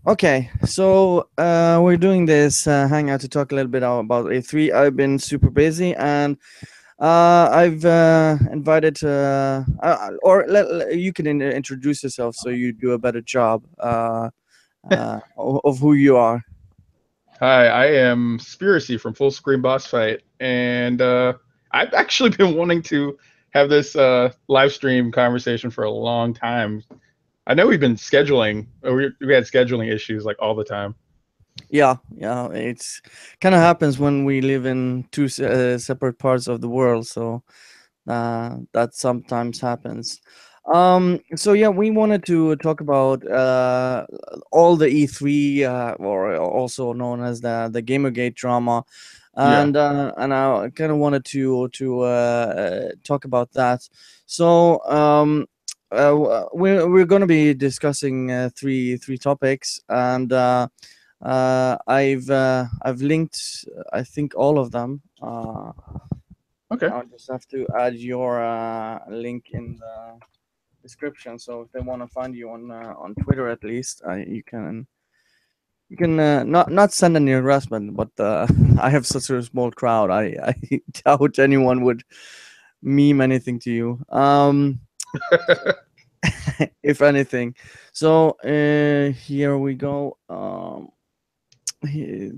Okay, so we're doing this hangout to talk a little bit about A3. I've been super busy, and I've invited, you can introduce yourself so you do a better job of who you are. Hi, I am Spiracy from Full Screen Boss Fight, and I've actually been wanting to have this live stream conversation for a long time. I know we've been scheduling, we had scheduling issues like all the time. Yeah, yeah, it's kind of happens when we live in two separate parts of the world, so that sometimes happens. So yeah, we wanted to talk about all the E3, or also known as the Gamergate drama, Yeah, and I kind of wanted to talk about that. So we're going to be discussing three topics, and I've linked, I think, all of them. okay. I'll just have to add your link in the description. So if they want to find you on Twitter, at least, you can not send any harassment, but I have such a small crowd. I doubt anyone would meme anything to you. If anything. So here we go. He-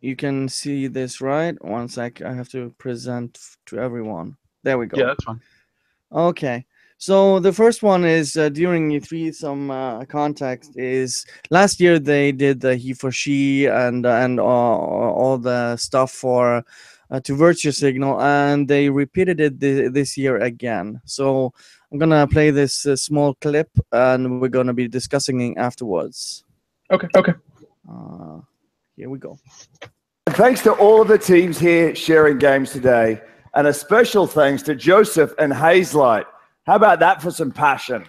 you can see this, right? One sec. I have to present to everyone. There we Yeah, go. that's fine. Okay. So the first one is during E3. Some context is last year they did the he for she and all the stuff for to virtue signal, and they repeated it this year again. So I'm gonna play this small clip, and we're gonna be discussing it afterwards. Okay. Uh, Here we go. And thanks to all of the teams here sharing games today, and a special thanks to Joseph and Hazelight. How about that for some passion?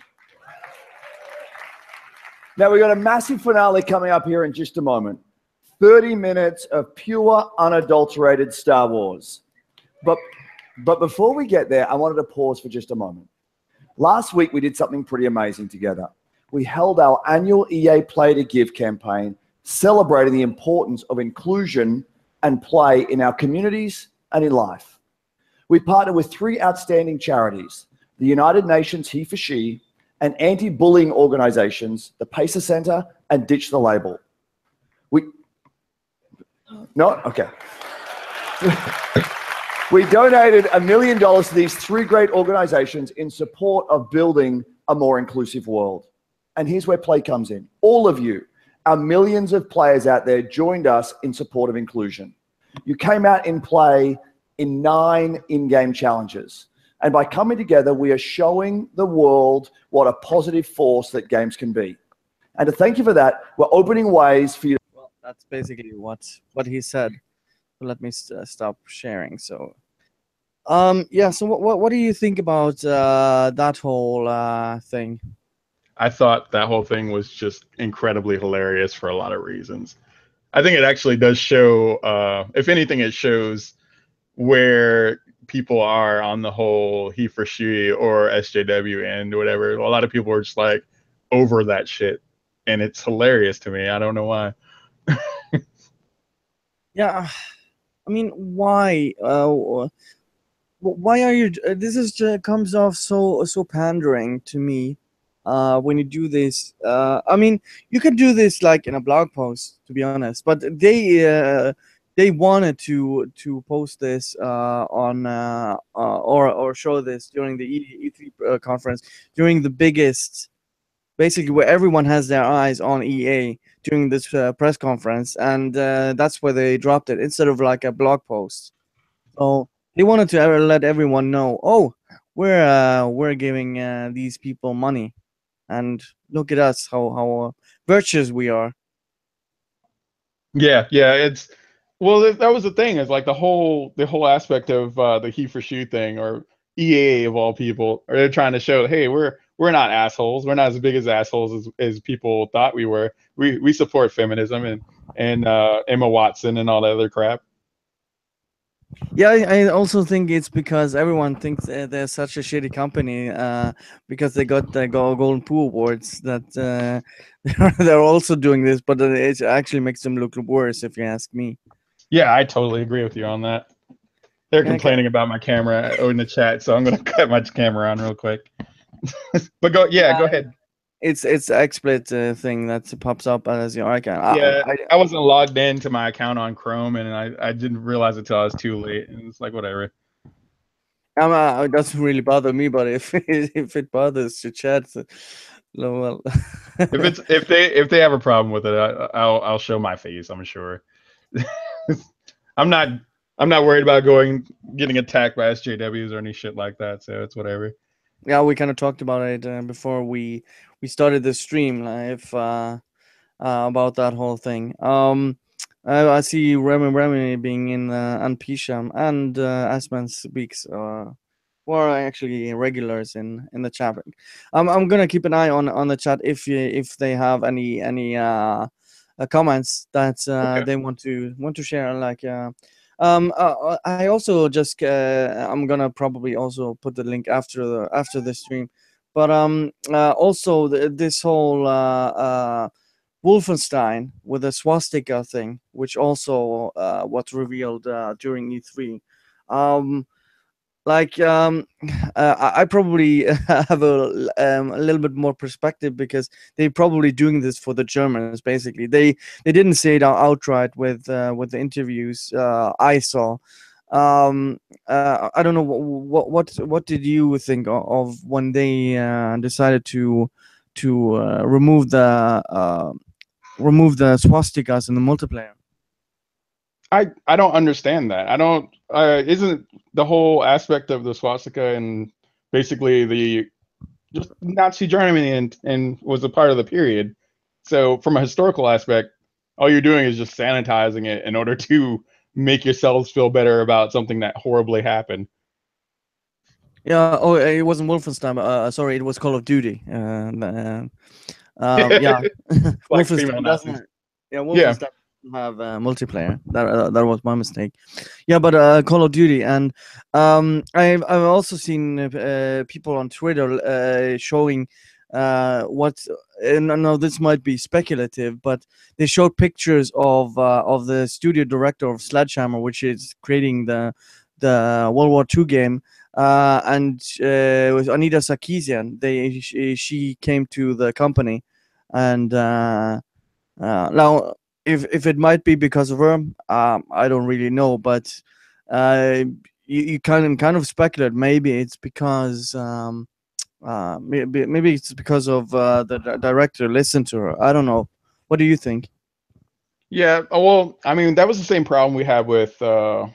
Now, we've got a massive finale coming up here in just a moment. 30 minutes of pure, unadulterated Star Wars. But before we get there, I wanted to pause for just a moment. Last week, we did something pretty amazing together. We held our annual EA Play to Give campaign, celebrating the importance of inclusion and play in our communities and in life. We partnered with three outstanding charities, the United Nations He for She, and anti-bullying organizations, the Pacer Center and Ditch the Label. No? Okay. We donated $1 million to these three great organizations in support of building a more inclusive world. And here's where play comes in. All of you, our millions of players out there, joined us in support of inclusion. You came out in play in 9 in-game challenges. And by coming together, we are showing the world what a positive force that games can be. And to thank you for that, we're opening ways for you. Well, that's basically what he said. Let me stop sharing. So yeah. So what do you think about that whole thing? I thought that whole thing was just incredibly hilarious for a lot of reasons. I think it actually does show, if anything, it shows where people are on the whole he for she or SJW and whatever. A lot of people are just like over that shit, and it's hilarious to me. I don't know why. Yeah, I mean, why? Why are you? This is just comes off so pandering to me. When you do this, I mean, you could do this like in a blog post, to be honest. But they wanted to post this on or show this during the E3 conference, during the biggest, basically where everyone has their eyes on EA during this press conference, and that's where they dropped it instead of like a blog post. So they wanted to let everyone know, oh, we're giving these people money, and look at us, how virtuous we are. Yeah. It's well, that was the thing. Is like the whole aspect of the he for she thing or EA of all people. Or they're trying to show, hey, we're not assholes. We're not as big as assholes as people thought we were. We support feminism and Emma Watson and all that other crap. Yeah, I also think it's because everyone thinks they're such a shitty company because they got the Golden Poo Awards that they're also doing this, but it actually makes them look worse, if you ask me. Yeah, I totally agree with you on that. They're Yeah, complaining about my camera in the chat, so I'm gonna cut my camera on real quick. But go, yeah, go ahead. it's the XSplit thing that pops up as your icon. Yeah, I wasn't logged into my account on Chrome, and I didn't realize it till I was too late. And it's like whatever. It doesn't really bother me, but if if it bothers your chat, well, If they have a problem with it, I'll show my face. I'm sure. I'm not I'm not worried about getting attacked by SJWs or any shit like that. So it's whatever. yeah, we kind of talked about it before we started the stream live about that whole thing. I see Remy being in and Pisham and Asman speaks. Who are actually regulars in the chat. I'm gonna keep an eye on the chat if they have any comments that Okay. they want to share. Like I also just I'm gonna probably also put the link after the stream, but also this whole Wolfenstein with the swastika thing, which also was revealed during E3. Um, like I probably have a little bit more perspective because they're probably doing this for the Germans. Basically, they didn't say it outright with the interviews I saw. I don't know what did you think of when they decided to remove the swastikas in the multiplayer. I don't understand that. I don't. Isn't the whole aspect of the swastika and basically the just Nazi Germany and was a part of the period. So from a historical aspect, all you're doing is just sanitizing it in order to make yourselves feel better about something that horribly happened. Yeah. Oh, it wasn't Wolfenstein. Sorry, it was Call of Duty. Yeah, Like female Wolfenstein Nazis. doesn't. Yeah, Yeah. Wolfenstein doesn't have multiplayer. That was my mistake. Yeah, but Call of Duty, and I've also seen people on Twitter showing what. No, this might be speculative, but they showed pictures of the studio director of Sledgehammer, which is creating the World War II game, and it was Anita Sarkeesian. She came to the company, and now if it might be because of her, I don't really know, but uh, you kind of speculate maybe it's because maybe it's because of the director listened to her. I don't know. What do you think? Yeah. Well, I mean, that was the same problem we had with what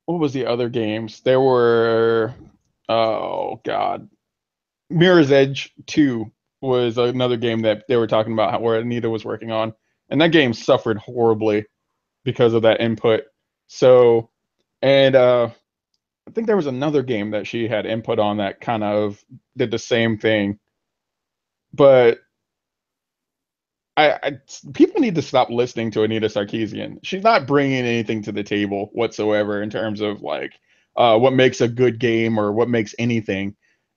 was the other games? There were oh god, Mirror's Edge 2 was another game that they were talking about where Anita was working on, and that game suffered horribly because of that input. So, and I think there was another game that she had input on that kind of did the same thing. But I people need to stop listening to Anita Sarkeesian. She's not bringing anything to the table whatsoever in terms of like what makes a good game or what makes anything.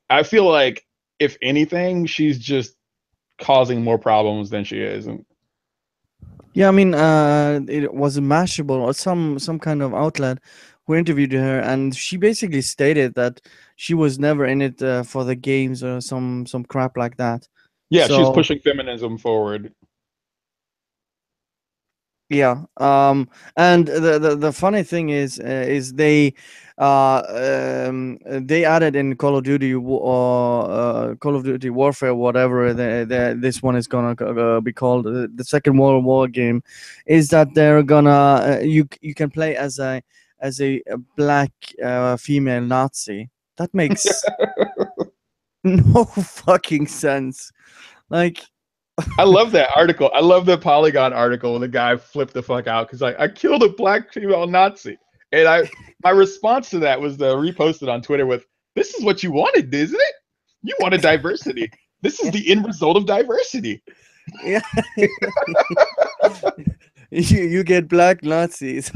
I feel like if anything, she's just causing more problems than she is. And Yeah, I mean, it was a Mashable or some kind of outlet who interviewed her, and she basically stated that she was never in it for the games or some crap like that. yeah, she's So pushing feminism forward. yeah, and the funny thing is they added in Call of Duty or Call of Duty Warfare, whatever this one is gonna be called, the Second World War game, is that they're gonna you can play as a black female Nazi. That makes no fucking sense. Like, I love that article. I love the Polygon article when the guy flipped the fuck out because I killed a black female Nazi. And my response to that was to repost it on Twitter with, "This is what you wanted, isn't it? You wanted diversity. This is the end result of diversity." yeah. you get black Nazis,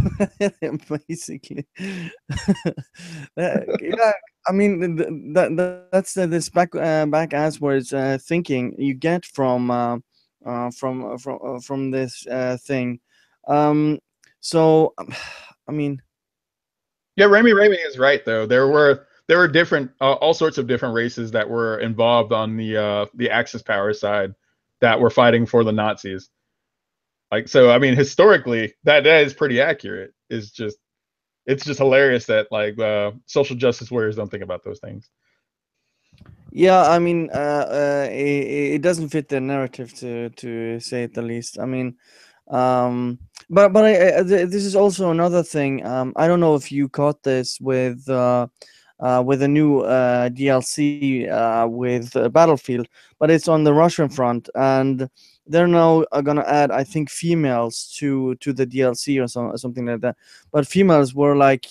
basically. Yeah, I mean that's this back asswards thinking you get from this thing. Um, so I mean, Yeah, Remy Remy is right though. There were different all sorts of different races that were involved on the Axis power side that were fighting for the Nazis. Like so, I mean, historically, that is pretty accurate. It's just hilarious that like social justice warriors don't think about those things. yeah, I mean, it doesn't fit the narrative to say it the least. I mean, this is also another thing. I don't know if you caught this with a new DLC with Battlefield, but it's on the Russian front, and they're now gonna add, I think, females to the DLC or something like that. But females were like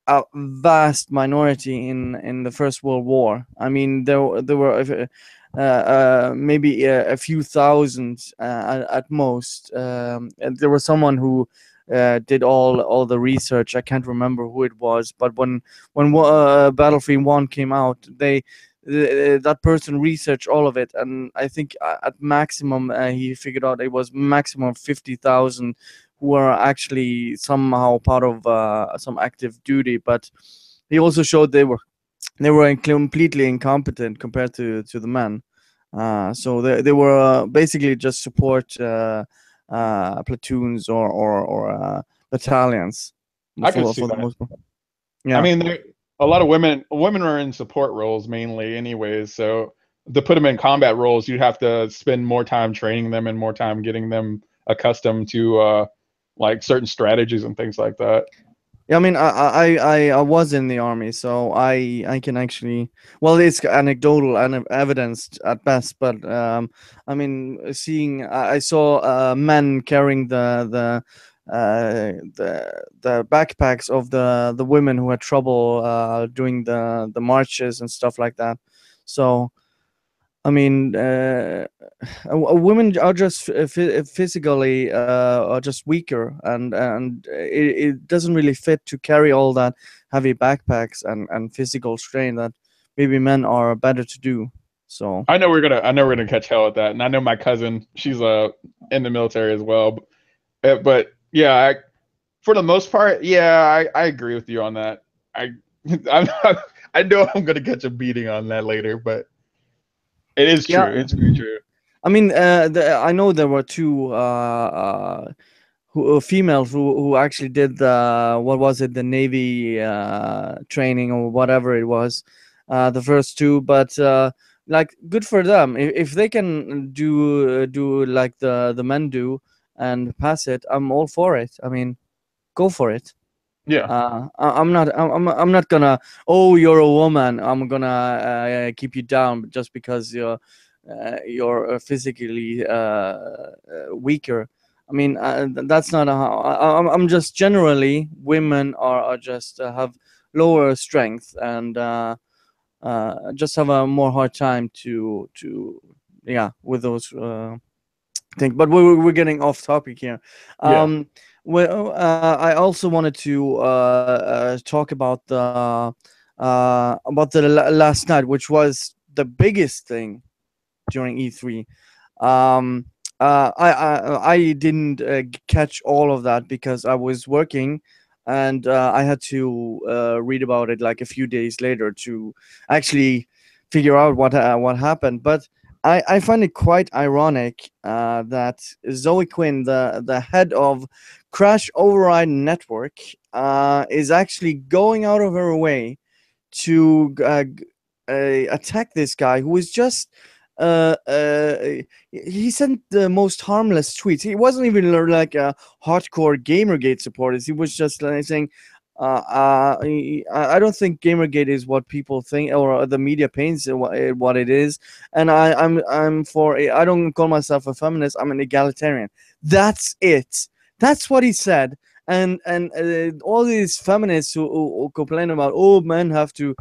a vast minority in the First World War. I mean, there were maybe a few thousand at most. And there was someone who did all the research. I can't remember who it was, but when Battlefield One came out, that person researched all of it, and I think at maximum he figured out it was maximum 50,000 who are actually somehow part of some active duty. But he also showed they were completely incompetent compared to the men. So they were basically just support platoons or battalions I could for see the that. most part. I Yeah. mean, a lot of women are in support roles mainly, anyways. So to put them in combat roles, you'd have to spend more time training them and more time getting them accustomed to like certain strategies and things like that. Yeah, I mean, I was in the army, so I can actually. Well, it's anecdotal and evidenced at best, but I mean, I saw men carrying the backpacks of the women who had trouble doing the marches and stuff like that. So I mean, women are just physically are just weaker, and it doesn't really fit to carry all that heavy backpacks and physical strain that maybe men are better to do. So I know we're gonna catch hell at that, and I know my cousin, she's in the military as well. But yeah, for the most part, yeah, I agree with you on that. I I'm, I know I'm gonna catch a beating on that later, but it is yeah, true. It's very true. I mean, I know there were two females who actually did the what was it, the Navy training or whatever it was, the first two. But like, good for them if they can do like the men do and pass it. I'm all for it. I mean, go for it. Yeah, I'm not gonna. Oh, you're a woman. I'm gonna keep you down just because you're physically weaker. I mean, that's not how. I'm just generally women are just have lower strength and just have a more hard time to yeah, with those things. But we're getting off topic here. yeah. Well, I also wanted to talk about the last night, which was the biggest thing during E3. Um, I didn't catch all of that because I was working, and I had to read about it like a few days later to actually figure out what happened. But I find it quite ironic that Zoe Quinn, the head of Crash Override Network, is actually going out of her way to attack this guy who is just uh, uh, he sent the most harmless tweets. He wasn't even like a hardcore Gamergate supporter. He was just like saying, I don't think Gamergate is what people think or the media paints what it is, and I'm for. I don't call myself a feminist. I'm an egalitarian. That's it. That's what he said. And all these feminists who complain about, oh, men have to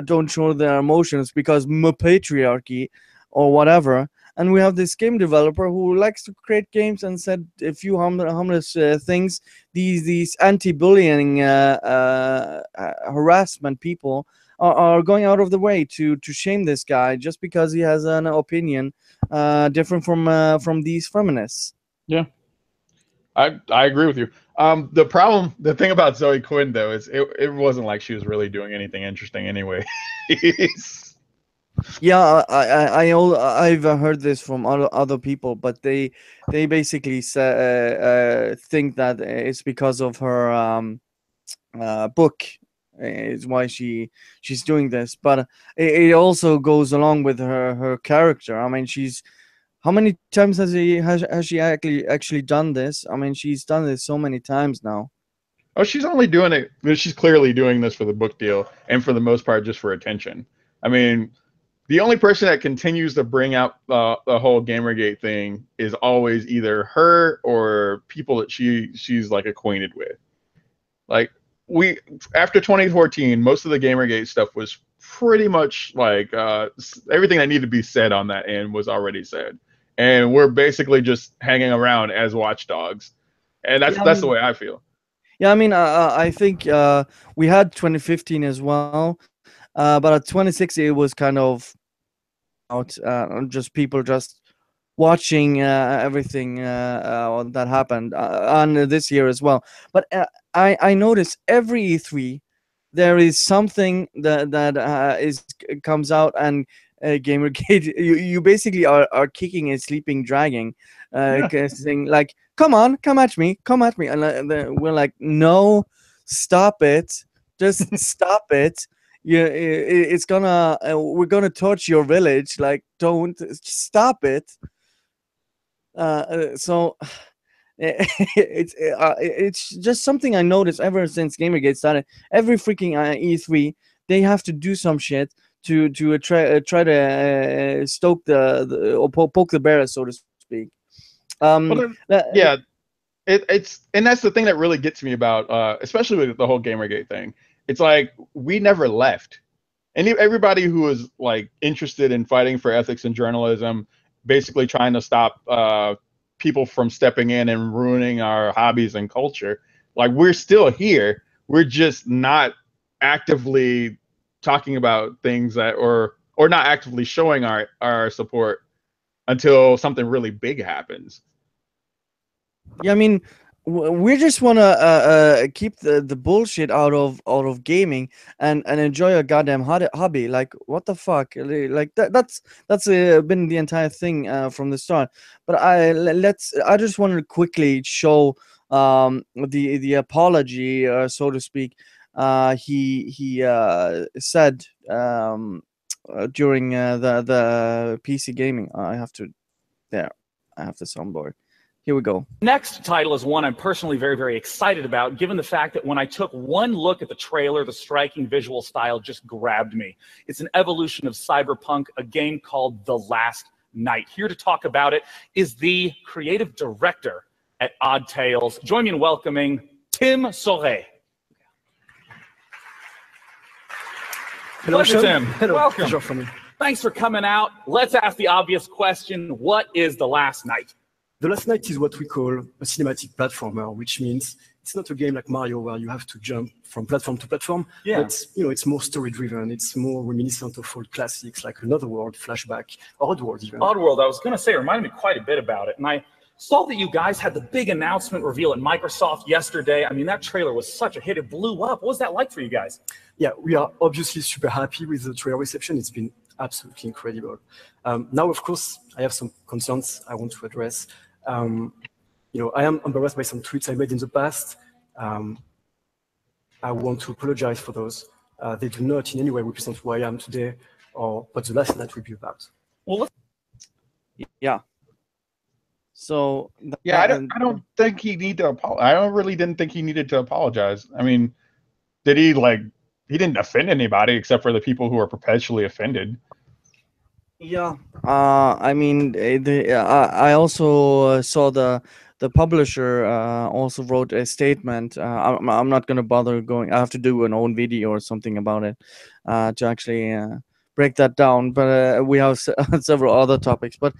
don't show their emotions because patriarchy or whatever. and we have this game developer who likes to create games and said a few harmless things. These anti-bullying harassment people are going out of the way to shame this guy just because he has an opinion different from these feminists. Yeah, I agree with you. The thing about Zoe Quinn though is it wasn't like she was really doing anything interesting anyway. Yeah, I've heard this from other people, but they basically think that it's because of her book is why she's doing this. But it also goes along with her character. I mean, she's how many times has she actually done this? I mean, she's done this so many times now. Oh, she's only doing it. She's clearly doing this for the book deal, and for the most part, just for attention. I mean, the only person that continues to bring out the whole Gamergate thing is always either her or people that she's like acquainted with. Like we after 2014, most of the Gamergate stuff was pretty much like everything that needed to be said on that end was already said, and we're basically just hanging around as watchdogs, and that's the way I feel. Yeah, I mean, I think we had 2015 as well, but at 2016 it was kind of out, just people just watching everything that happened, and this year as well. But I notice every E3 there is something that is comes out, and Gamergate, you basically are kicking a sleeping dragon, saying like, come on, come at me, and we're like, no, stop it, just stop it. Yeah, it's gonna we're gonna torch your village. Like, don't stop it. So it's just something I noticed ever since Gamergate started. Every freaking E3, they have to do some shit to try to stoke the or poke the bear, so to speak. Well, yeah, it's and that's the thing that really gets me about, especially with the whole Gamergate thing. It's like we never left, and everybody who was like interested in fighting for ethics and journalism, basically trying to stop people from stepping in and ruining our hobbies and culture. Like we're still here. We're just not actively talking about things that or not actively showing our support until something really big happens. Yeah, I mean, we just want to keep the bullshit out of gaming and enjoy a goddamn hobby. Like, what the fuck? Like that's been the entire thing from the start. But I just wanted to quickly show the apology, so to speak. He said during the PC gaming. I have to there. I have the soundboard. Here we go. Next title is one I'm personally very, very excited about, given the fact that when I took one look at the trailer, the striking visual style just grabbed me. It's an evolution of cyberpunk, a game called The Last Night. Here to talk about it is the creative director at Odd Tales. Join me in welcoming Tim Sauret. Hello, Tim. Hello. Welcome. Pleasure for me. Thanks for coming out. Let's ask the obvious question. What is The Last Night? The Last Night is what we call a cinematic platformer, which means it's not a game like Mario where you have to jump from platform to platform. Yeah. But, it's more story-driven. It's more reminiscent of old classics like Another World, Flashback, or Oddworld even. Oddworld, I was going to say, reminded me quite a bit about it. And I saw that you guys had the big announcement reveal at Microsoft yesterday. I mean, that trailer was such a hit. It blew up. What was that like for you guys? Yeah, we are obviously super happy with the trailer reception. It's been absolutely incredible. Now, of course, I have some concerns I want to address. I am embarrassed by some tweets I made in the past. I want to apologize for those. They do not in any way represent who I am today or what The Last Night will be about. Well, Yeah. So Yeah, I don't think he need to apologize. I really didn't think he needed to apologize. I mean, did he he didn't offend anybody except for the people who are perpetually offended. Yeah. I mean, I also saw the publisher also wrote a statement. I'm not gonna bother going. I have to do an own video or something about it to actually break that down. But we have several other topics. But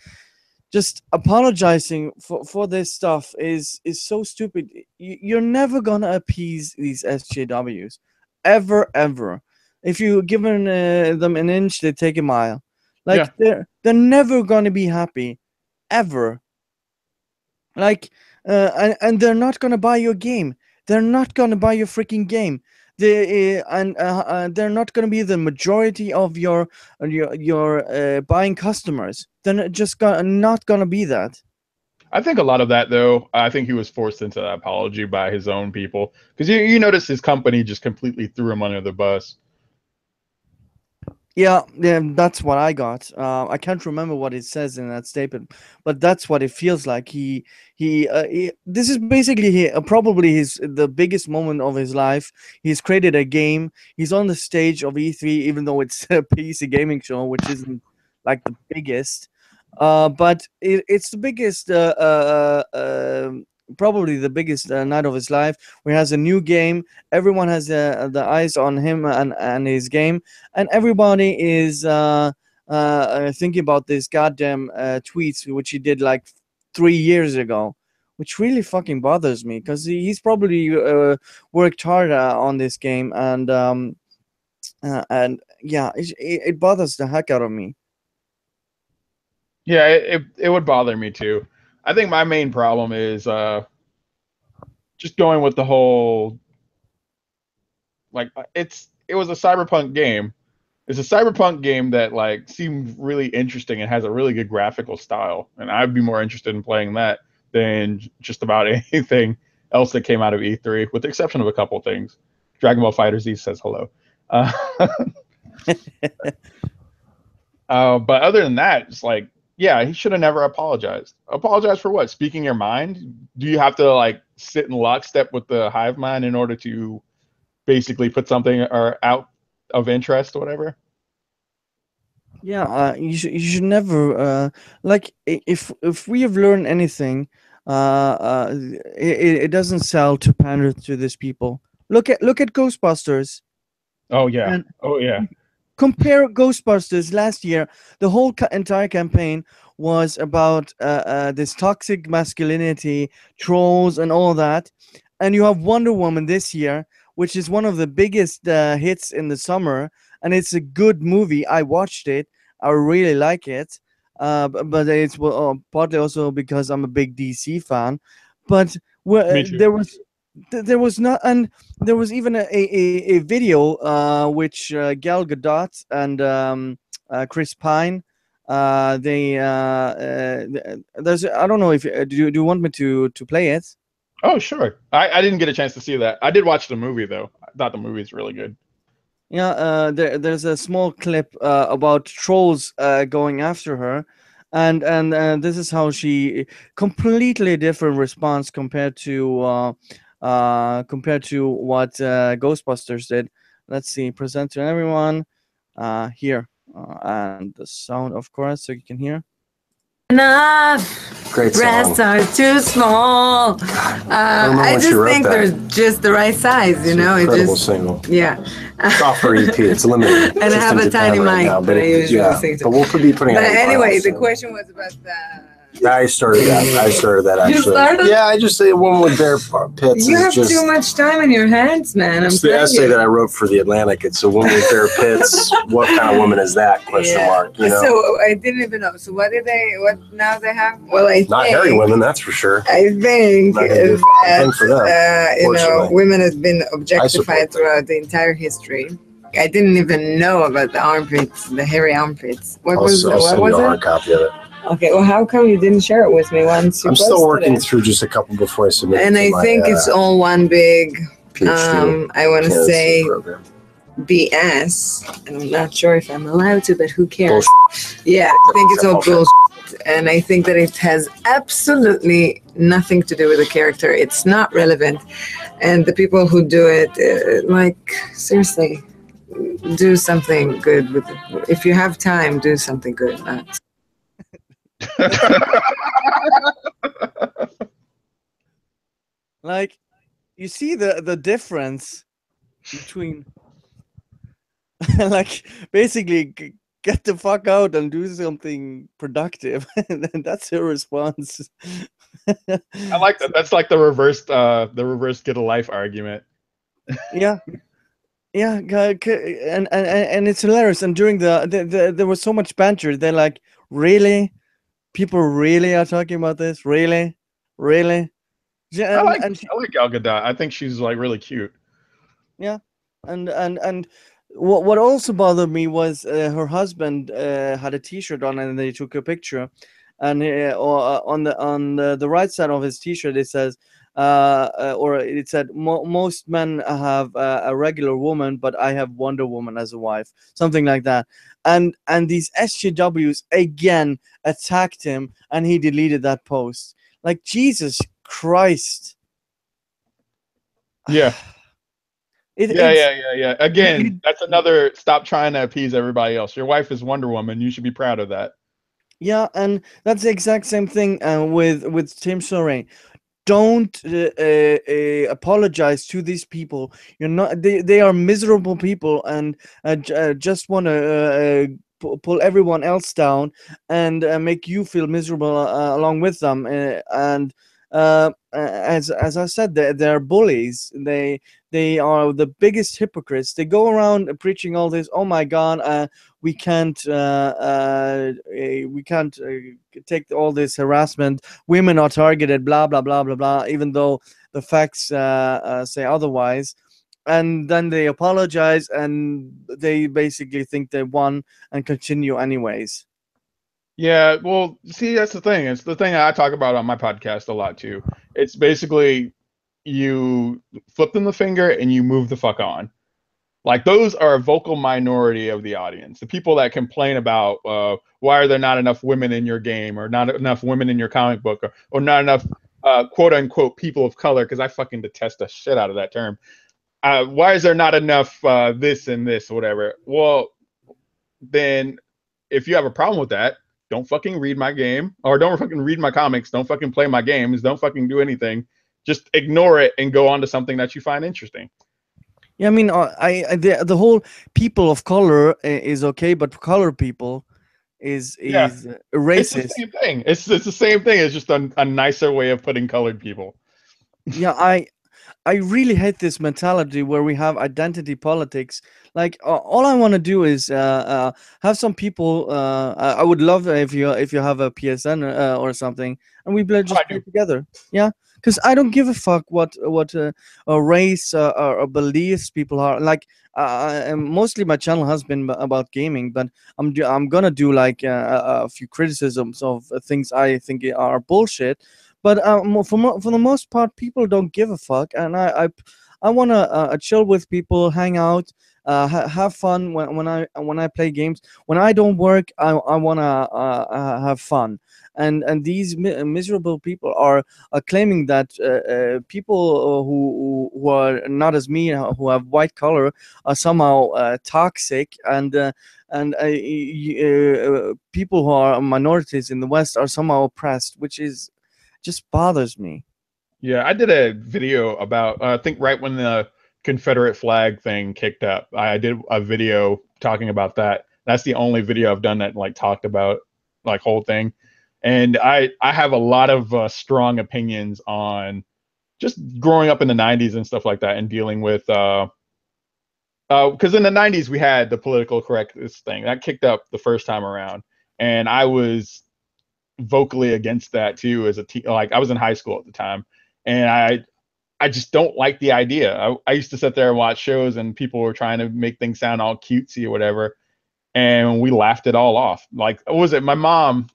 just apologizing for this stuff is so stupid. You're never gonna appease these SJWs, ever. If you given them an inch, they take a mile. Like Yeah. they're never gonna be happy, ever. Like, and they're not gonna buy your game. They're not gonna buy your freaking game. They're not gonna be the majority of your buying customers. Not gonna be that. I think a lot of that, though, I think he was forced into that apology by his own people. Because you notice his company just completely threw him under the bus. Yeah, that's what I got. I can't remember what it says in that statement, but that's what it feels like. This is basically probably the biggest moment of his life. He's created a game. He's on the stage of E3, even though it's a PC gaming show, which isn't like the biggest. But it's the biggest, probably the biggest night of his life, where he has a new game. Everyone has the eyes on him and his game, and everybody is thinking about this goddamn tweets which he did like 3 years ago, which really fucking bothers me because he's probably worked hard on this game, and yeah, it bothers the heck out of me. Yeah, it would bother me too. I think my main problem is just going with the whole like it was a cyberpunk game. It's a cyberpunk game that like seemed really interesting and has a really good graphical style, and I'd be more interested in playing that than just about anything else that came out of E3, with the exception of a couple things. Dragon Ball FighterZ says hello. Uh, but other than that, it's like, yeah, he should have never apologized. Apologize for what? Speaking your mind? Do you have to like sit in lockstep with the hive mind in order to basically put something or out of interest or whatever? Yeah, you should never like if we have learned anything, it doesn't sell to pander to these people. Look at Ghostbusters Oh yeah. and Oh yeah. compare Ghostbusters last year. The whole entire campaign was about this toxic masculinity, trolls, and all that. And you have Wonder Woman this year, which is one of the biggest hits in the summer, and it's a good movie. I watched it. I really like it. But it's partly also because I'm a big DC fan. But Me too. there was not, and there was even a video which Gal Gadot and Chris Pine there's, I don't know if do you want me to play it. Oh sure. I didn't get a chance to see that. I did watch the movie though. I thought the movie's really good. Yeah, there's a small clip about trolls going after her, and this is how she completely different response compared to what Ghostbusters did. Let's see, present to everyone here, and the sound, of course, so you can hear. Enough. Great song. Breasts are too small. I when she just wrote think that. they're just the right size, you know. It Incredible just, single. yeah. It's off her EP. It's limited. And I have a tiny mic that I usually sing to. But we'll be putting But it on anyway, vinyl the soon. question was about the. I started that actually. You started? Yeah, I just say a woman with bare pits You is have just. too much time in your hands, man. I'm It's the telling essay you. that I wrote for the Atlantic. It's a woman with bare pits. What kind of woman is that? Question mark. You know. So I didn't even know. So what did they? What now they have? Well, I Not think. hairy women, that's for sure. I think Not gonna do a thing for them, that you know, unfortunately. women have been objectified support throughout the entire history. I didn't even know about the armpits, the hairy armpits. What I'll was send you a hard it? copy of it. Okay, well, how come you didn't share it with me once you I'm still posted working it? through just a couple before I submit it And to I my, think it's all one big, PhD I want to candidacy say program. BS. And I'm not sure if I'm allowed to, but who cares? Bullshit. Yeah, I think it's all Bullshit. bullshit. And I think that it has absolutely nothing to do with the character. It's not relevant. And the people who do it, like, seriously, do something good with it. If you have time, do something good. Like, you see the difference between like basically get the fuck out and do something productive. And that's her response. I like that. That's like the reverse get a life argument. Yeah. Yeah, and it's hilarious. And during there was so much banter. They're like, really, people really are talking about this, really, really. Yeah, I like Gal Gadot. I think she's like really cute. yeah, and what also bothered me was her husband had a T-shirt on, and they took a picture, and on the right side of his T-shirt it says, or it said, most men have a regular woman, but I have Wonder Woman as a wife, something like that. And these SJWs again attacked him, and he deleted that post. Like, Jesus Christ. Yeah. Yeah. Again, that's another stop trying to appease everybody else. Your wife is Wonder Woman. You should be proud of that. Yeah, and that's the exact same thing with Tim Soren. Don't apologize to these people. You're not. They are miserable people, and just want to pull everyone else down and make you feel miserable along with them. And as I said, they're bullies. They are the biggest hypocrites. They go around preaching all this. Oh my God, we can't take all this harassment. Women are targeted. Blah blah blah blah blah. Even though the facts say otherwise. And then they apologize, and they basically think they won and continue anyways. Yeah, well, see, that's the thing. It's the thing I talk about on my podcast a lot too. It's basically you flip them the finger and you move the fuck on. Like, those are a vocal minority of the audience. The people that complain about why are there not enough women in your game, or not enough women in your comic book, or not enough quote unquote people of color, because I fucking detest the shit out of that term. Why is there not enough this and this or whatever? Well, then if you have a problem with that, don't fucking read my game, or don't fucking read my comics. Don't fucking play my games. Don't fucking do anything. Just ignore it and go on to something that you find interesting. Yeah, I mean, the whole people of color is okay, but colored people is racist. It's the same thing. It's the same thing. It's just a nicer way of putting colored people. Yeah, I really hate this mentality where we have identity politics. Like, all I want to do is have some people. I would love if you have a PSN or something, and we just play together. Yeah, because I don't give a fuck what race or beliefs people are. Like, mostly my channel has been about gaming, but I'm gonna do like a few criticisms of things I think are bullshit. But for the most part, people don't give a fuck, and I want to chill with people, hang out, have fun when I play games. When I don't work, I want to have fun. And these miserable people are claiming that people who are not as me, who have white color, are somehow toxic, and people who are minorities in the West are somehow oppressed, which is just bothers me. Yeah, I did a video about I think right when the Confederate flag thing kicked up. I did a video talking about that. That's the only video I've done that like talked about like whole thing. And I have a lot of strong opinions on just growing up in the 90s and stuff like that, and dealing with because in the 90s we had the political correctness thing that kicked up the first time around, and I was vocally against that too as a like I was in high school at the time, and I just don't like the idea. I used to sit there and watch shows and people were trying to make things sound all cutesy or whatever, and we laughed it all off. Like, what was it? My mom,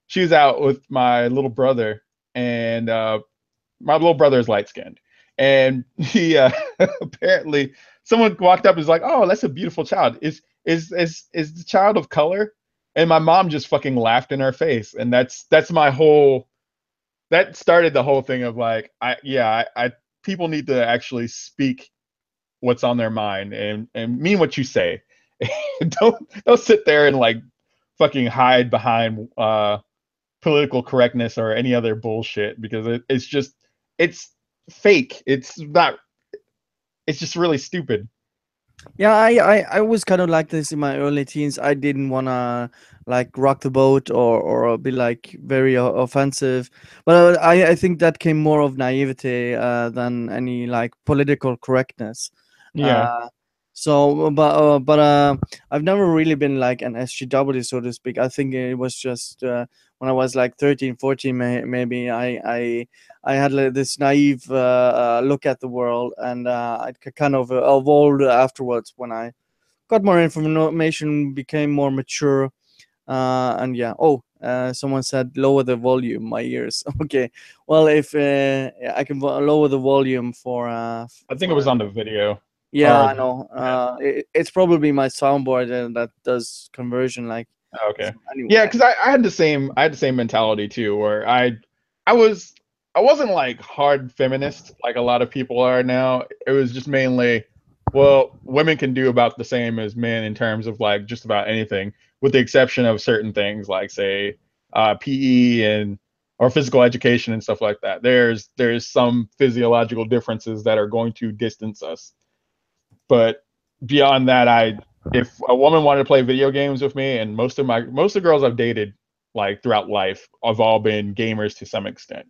she was out with my little brother, and my little brother is light skinned, and he apparently someone walked up and was like, "Oh, that's a beautiful child. Is the child of color?" And my mom just fucking laughed in her face, and that's my whole. That started the whole thing of like, I people need to actually speak what's on their mind and mean what you say. don't sit there and like fucking hide behind political correctness or any other bullshit, because it's fake. It's not. It's just really stupid. Yeah, I was kind of like this in my early teens. I didn't wanna like rock the boat or be like very offensive, but I think that came more of naivety than any like political correctness. Yeah. Uh, I've never really been like an SGW, so to speak. I think it was just when I was like 13, 14, maybe I had like, this naive look at the world, and I kind of evolved afterwards when I got more information, became more mature, and yeah. Oh, someone said lower the volume. My ears. Okay. Well, if I can lower the volume for I think it was for on the video. yeah, Or I know. yeah. It's probably my soundboard that does conversion. Like, Okay. so anyway, Yeah, because I had the same mentality too, where I was I wasn't like hard feminist like a lot of people are now. It was just mainly, well, women can do about the same as men in terms of like just about anything, with the exception of certain things like say PE and or physical education and stuff like that. There's some physiological differences that are going to distance us, but beyond that, if a woman wanted to play video games with me, and most of the girls I've dated like throughout life have all been gamers to some extent.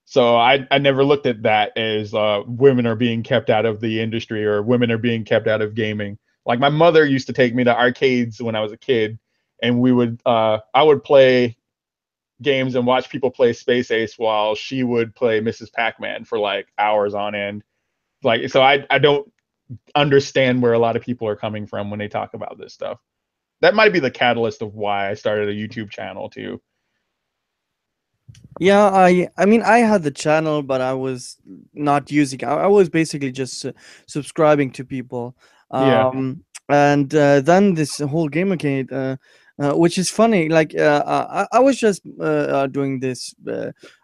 So I never looked at that as women are being kept out of the industry or women are being kept out of gaming. Like my mother used to take me to arcades when I was a kid, and I would play games and watch people play Space Ace while she would play Mrs. Pac-Man for like hours on end. Like so I don't understand where a lot of people are coming from when they talk about this stuff. That might be the catalyst of why I started a YouTube channel too. yeah, I mean I had the channel, but I was not using. I was basically just subscribing to people, Yeah. and then this whole Gamergate, which is funny. Like I was just doing this.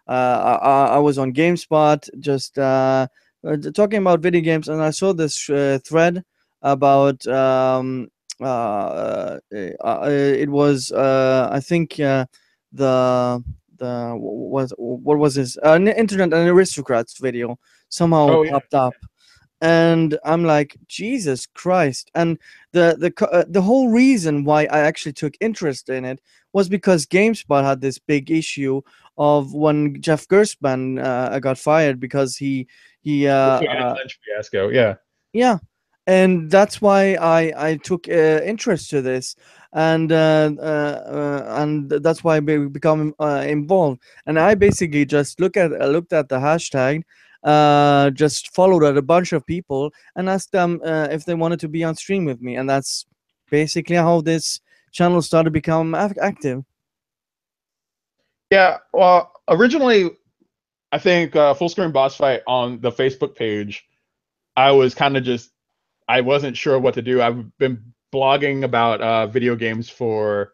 I was on GameSpot, just talking about video games, and I saw this thread about. It was I think the what was this internet and aristocrats video somehow Oh yeah. popped up, and I'm like, Jesus Christ. And the whole reason why I actually took interest in it was because GameSpot had this big issue of when Jeff Gerstmann got fired because he The Annie Lynch fiasco. Yeah. yeah, and that's why I took interest to this, and that's why I become involved. And I basically just looked at the hashtag, just followed a bunch of people and asked them if they wanted to be on stream with me, and that's basically how this channel started to become active. Yeah. Well, originally, I think Full Screen Boss Fight on the Facebook page, I was kind of just I wasn't sure what to do. I've been blogging about video games for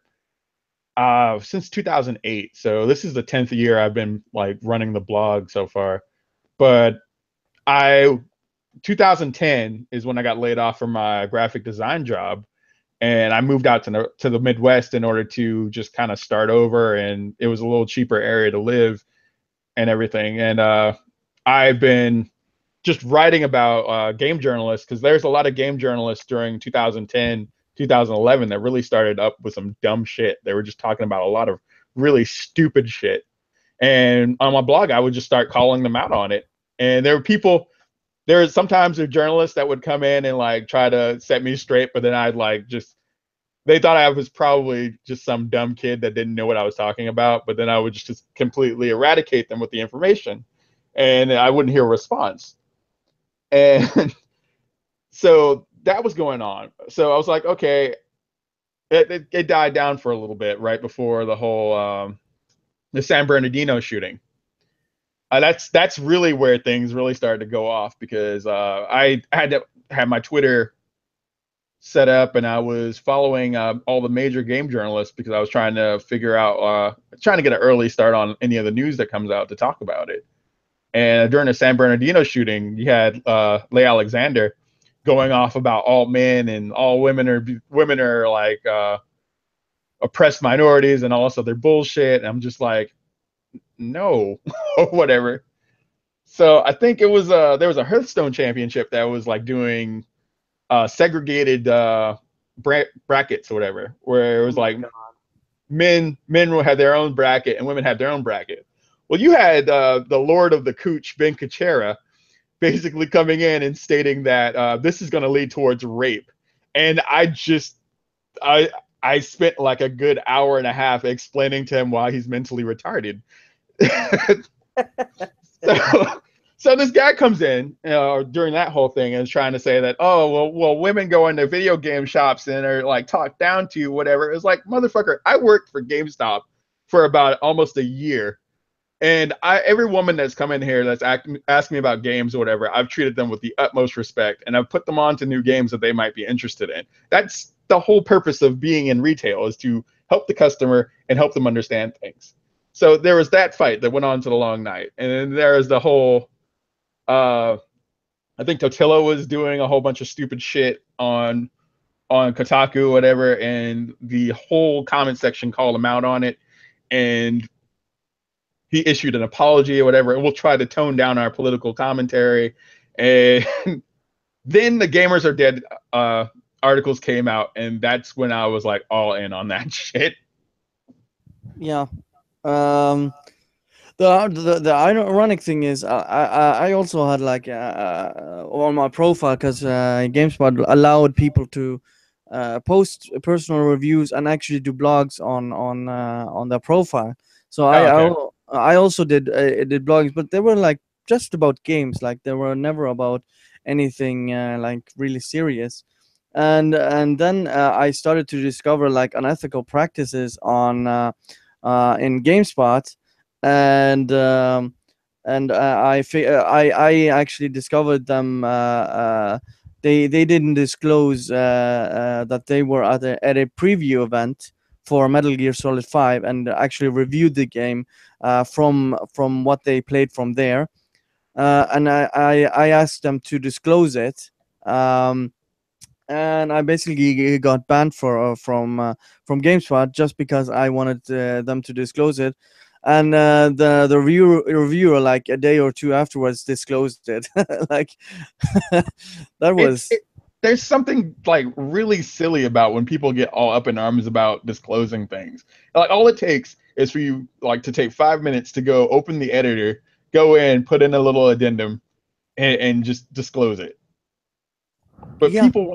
since 2008. So this is the 10th year I've been like running the blog so far. But I 2010 is when I got laid off from my graphic design job, and I moved out to the Midwest in order to just kind of start over, and it was a little cheaper area to live and everything. And I've been just writing about game journalists because there's a lot of game journalists during 2010, 2011 that really started up with some dumb shit. They were just talking about a lot of really stupid shit. And on my blog, I would just start calling them out on it. And sometimes there are journalists that would come in and like try to set me straight, but then I'd like just they thought I was probably just some dumb kid that didn't know what I was talking about, but then I would just completely eradicate them with the information and I wouldn't hear a response. And so that was going on. So I was like, okay, it died down for a little bit right before the whole the San Bernardino shooting. That's really where things really started to go off because I had to have my Twitter set up and I was following all the major game journalists because I was trying to figure out, trying to get an early start on any of the news that comes out to talk about it. And during the San Bernardino shooting, you had Leigh Alexander going off about all men and all women are like oppressed minorities and also they're bullshit. And I'm just like, no, whatever. So I think it was there was a Hearthstone championship that was like doing segregated brackets or whatever, where it was like men had their own bracket and women had their own bracket. Well, you had the Lord of the Cooch, Ben Kuchera, basically coming in and stating that this is going to lead towards rape. And I spent like a good hour and a half explaining to him why he's mentally retarded. So this guy comes in during that whole thing and is trying to say that, oh, well, women go into video game shops and are like talked down to, whatever. It's like, motherfucker, I worked for GameStop for about almost a year. And every woman that's come in here that's asking me about games or whatever, I've treated them with the utmost respect, and I've put them on to new games that they might be interested in. That's the whole purpose of being in retail, is to help the customer and help them understand things. So there was that fight that went on to the long night. And then there was the whole, I think Totilo was doing a whole bunch of stupid shit on Kotaku or whatever, and the whole comment section called him out on it. And he issued an apology or whatever, and we'll try to tone down our political commentary. And then the Gamers Are Dead articles came out, and that's when I was like all in on that shit. Yeah. The ironic thing is, I also had like on my profile, because GameSpot allowed people to post personal reviews and actually do blogs on their profile. So I also did blogs, but they were like just about games. Like they were never about anything like really serious. And then I started to discover like unethical practices in GameSpot, and I actually discovered them. They didn't disclose that they were at a preview event for Metal Gear Solid 5 and actually reviewed the game from what they played from there. And I asked them to disclose it. And I basically got banned from GameSpot just because I wanted them to disclose it. And the reviewer like a day or two afterwards disclosed it. Like that was. There's something like really silly about when people get all up in arms about disclosing things. Like all it takes is for you like to take 5 minutes to go open the editor, go in, put in a little addendum, and just disclose it. But Yeah. people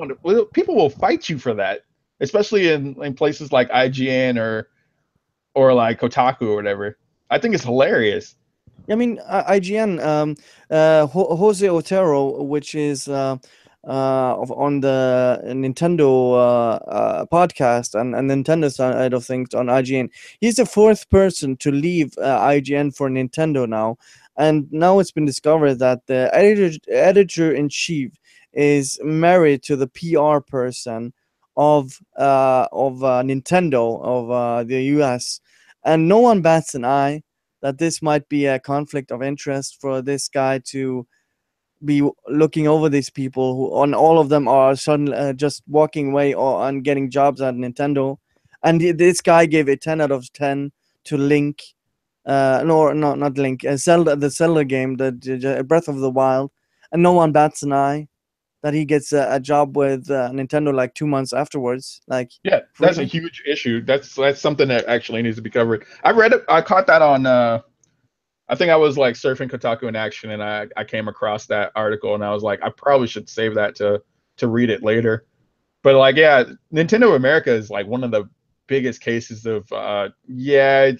will fight you for that, especially in places like IGN or like Kotaku or whatever. I think it's hilarious. I mean, IGN, Jose Otero, which is on the Nintendo podcast and Nintendo side of things on IGN. He's the fourth person to leave IGN for Nintendo now, and now it's been discovered that the editor-in-chief is married to the PR person of Nintendo of the US, and no one bats an eye that this might be a conflict of interest for this guy to be looking over these people who, on all of them, are suddenly just walking away and getting jobs at Nintendo. And this guy gave a 10 out of 10 to Link, not Link, the Zelda game, the Breath of the Wild, and no one bats an eye that he gets a job with Nintendo like 2 months afterwards. Like, yeah, that's a huge issue. That's something that actually needs to be covered. I read it. I caught that on. I think I was like surfing Kotaku in action, and I came across that article, and I was like, I probably should save that to read it later. But like, yeah, Nintendo America is like one of the biggest cases of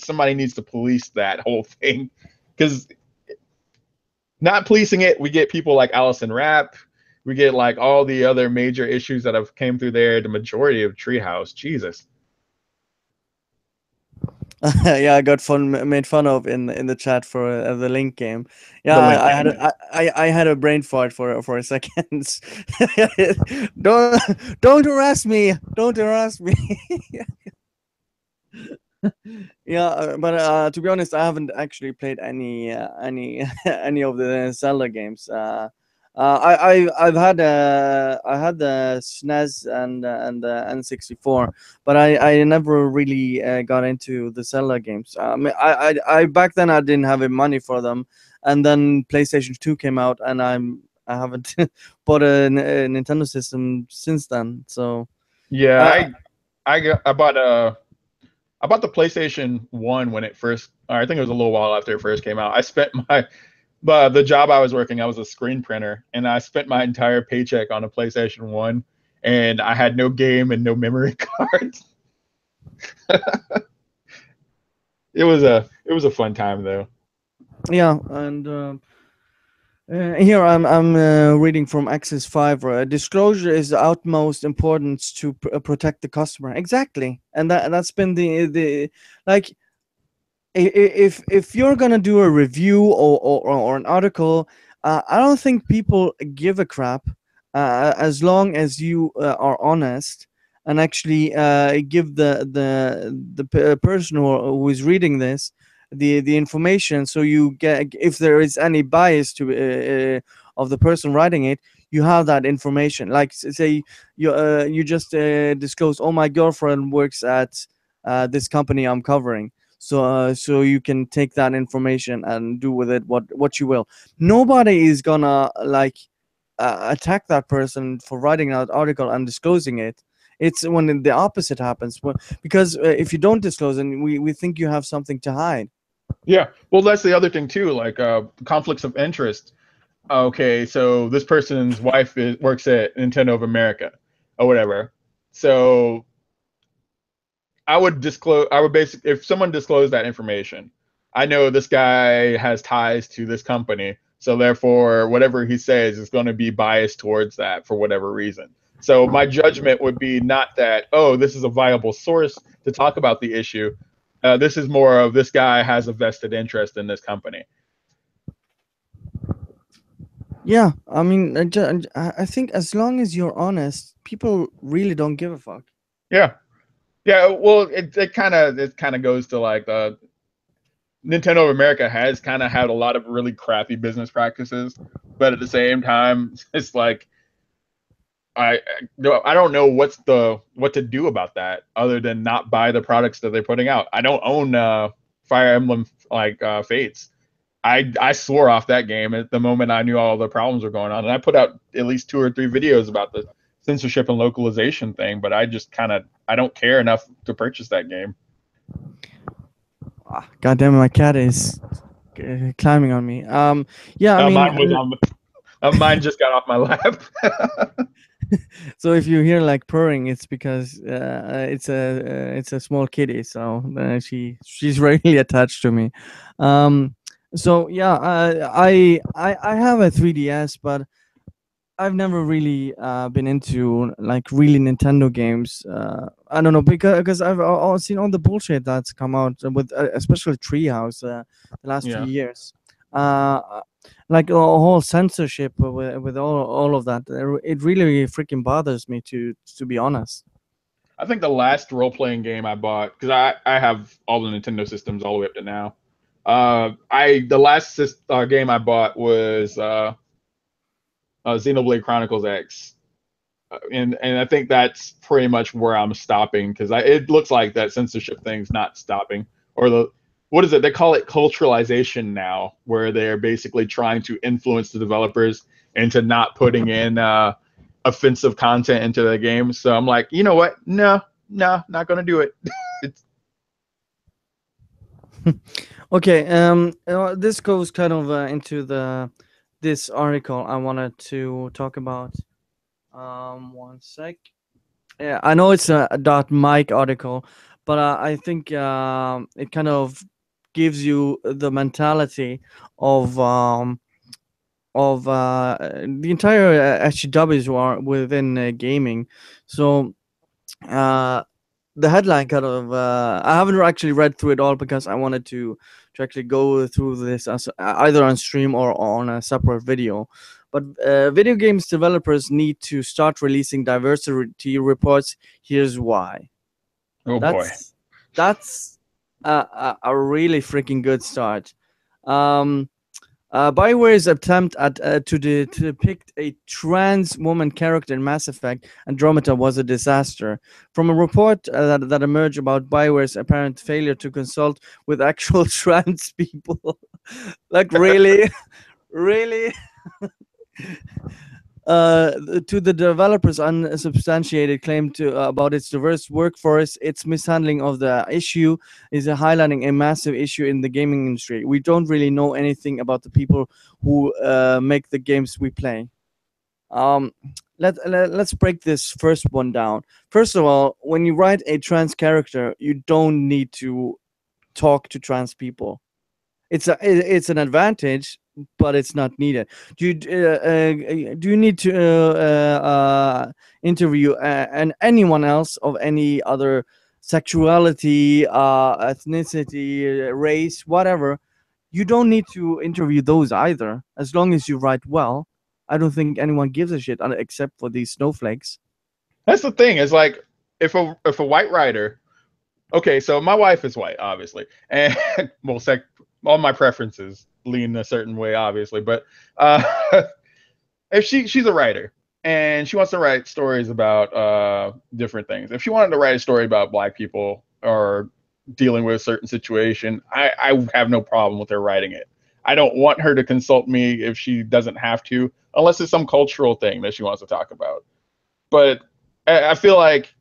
somebody needs to police that whole thing, because not policing it, we get people like Allison Rapp. We get like all the other major issues that have came through there. The majority of Treehouse, Jesus. Yeah, I got made fun of in the chat for the Link game. Yeah, I had a brain fart for a second. Don't harass me! Don't harass me! Yeah, but to be honest, I haven't actually played any any of the Zelda games. I had the SNES and the N64, but I never really got into the Zelda games. I back then I didn't have any money for them, and then PlayStation 2 came out, and I haven't bought a Nintendo system since then. So Yeah, uh, I bought the PlayStation 1 when it first, I think it was a little while after it first came out. I spent but the job I was working, I was a screen printer, and I spent my entire paycheck on a PlayStation 1, and I had no game and no memory cards. It was a fun time though. yeah, and here I'm reading from Access 5. Disclosure is the utmost importance to protect the customer. Exactly, and that's been the like if you're gonna do a review or an article, I don't think people give a crap as long as you are honest and actually give the person who is reading this the information, so you get, if there is any bias to of the person writing it, you have that information. Like say you just disclose, oh, my girlfriend works at this company I'm covering, so you can take that information and do with it what you will. Nobody is gonna like attack that person for writing that article and disclosing it. It's when the opposite happens, because if you don't disclose, and we think you have something to hide. Yeah, well, that's the other thing too, like conflicts of interest. Okay, so this person's wife works at Nintendo of America or whatever. So I would basically, if someone disclosed that information, I know this guy has ties to this company, so therefore whatever he says is going to be biased towards that for whatever reason. So my judgment would be not that, oh, this is a viable source to talk about the issue. This is more of, this guy has a vested interest in this company. Yeah, I mean, I think as long as you're honest, people really don't give a fuck. Yeah, yeah. Well, it kind of goes to like Nintendo of America has kind of had a lot of really crappy business practices, but at the same time, it's like I don't know what to do about that other than not buy the products that they're putting out. I don't own Fire Emblem like Fates. I swore off that game at the moment I knew all the problems were going on, and I put out at least 2 or 3 videos about the censorship and localization thing. But I just I don't care enough to purchase that game. God damn it, my cat is climbing on me. Yeah, I mean, Mine just got off my lap. so if you hear like purring, it's because it's a small kitty. So she's really attached to me. So yeah, I have a 3DS, but I've never really been into like really Nintendo games. I don't know, because I've seen all the bullshit that's come out with especially Treehouse the last few Yeah. years. Like a whole censorship with all of that. It really freaking bothers me, to be honest. I think the last role playing game I bought, because I have all the Nintendo systems all the way up to now. The last game I bought was Xenoblade Chronicles X, and I think that's pretty much where I'm stopping, because it looks like that censorship thing's not stopping, or what is it? They call it culturalization now, where they're basically trying to influence the developers into not putting in offensive content into the game. So I'm like, you know what? No, not gonna do it. Okay, this goes kind of into this article I wanted to talk about. One sec. Yeah, I know it's a .mic article, but I think it kind of gives you the mentality of the entire SGWs who are within gaming. So the headline kind of I haven't actually read through it all because I wanted to actually go through this as either on stream or on a separate video. But video games developers need to start releasing diversity reports. Here's why. Oh boy. That's a really freaking good start. BioWare's attempt at to depict a trans woman character in Mass Effect Andromeda was a disaster. From a report that emerged about BioWare's apparent failure to consult with actual trans people, like really, really. To the developers' unsubstantiated claim to about its diverse workforce, its mishandling of the issue is highlighting a massive issue in the gaming industry. We don't really know anything about the people who make the games we play. Um, let's break this first one down. First of all, when you write a trans character, you don't need to talk to trans people. It's an advantage, but it's not needed. Do you need to interview and anyone else of any other sexuality, ethnicity, race, whatever? You don't need to interview those either, as long as you write well. I don't think anyone gives a shit except for these snowflakes. That's the thing. It's like if a white writer, okay, so my wife is white, obviously, and well, all my preferences lean a certain way, obviously, but if she's a writer and she wants to write stories about different things, if she wanted to write a story about Black people or dealing with a certain situation, I have no problem with her writing it. I don't want her to consult me if she doesn't have to, unless it's some cultural thing that she wants to talk about. But I feel like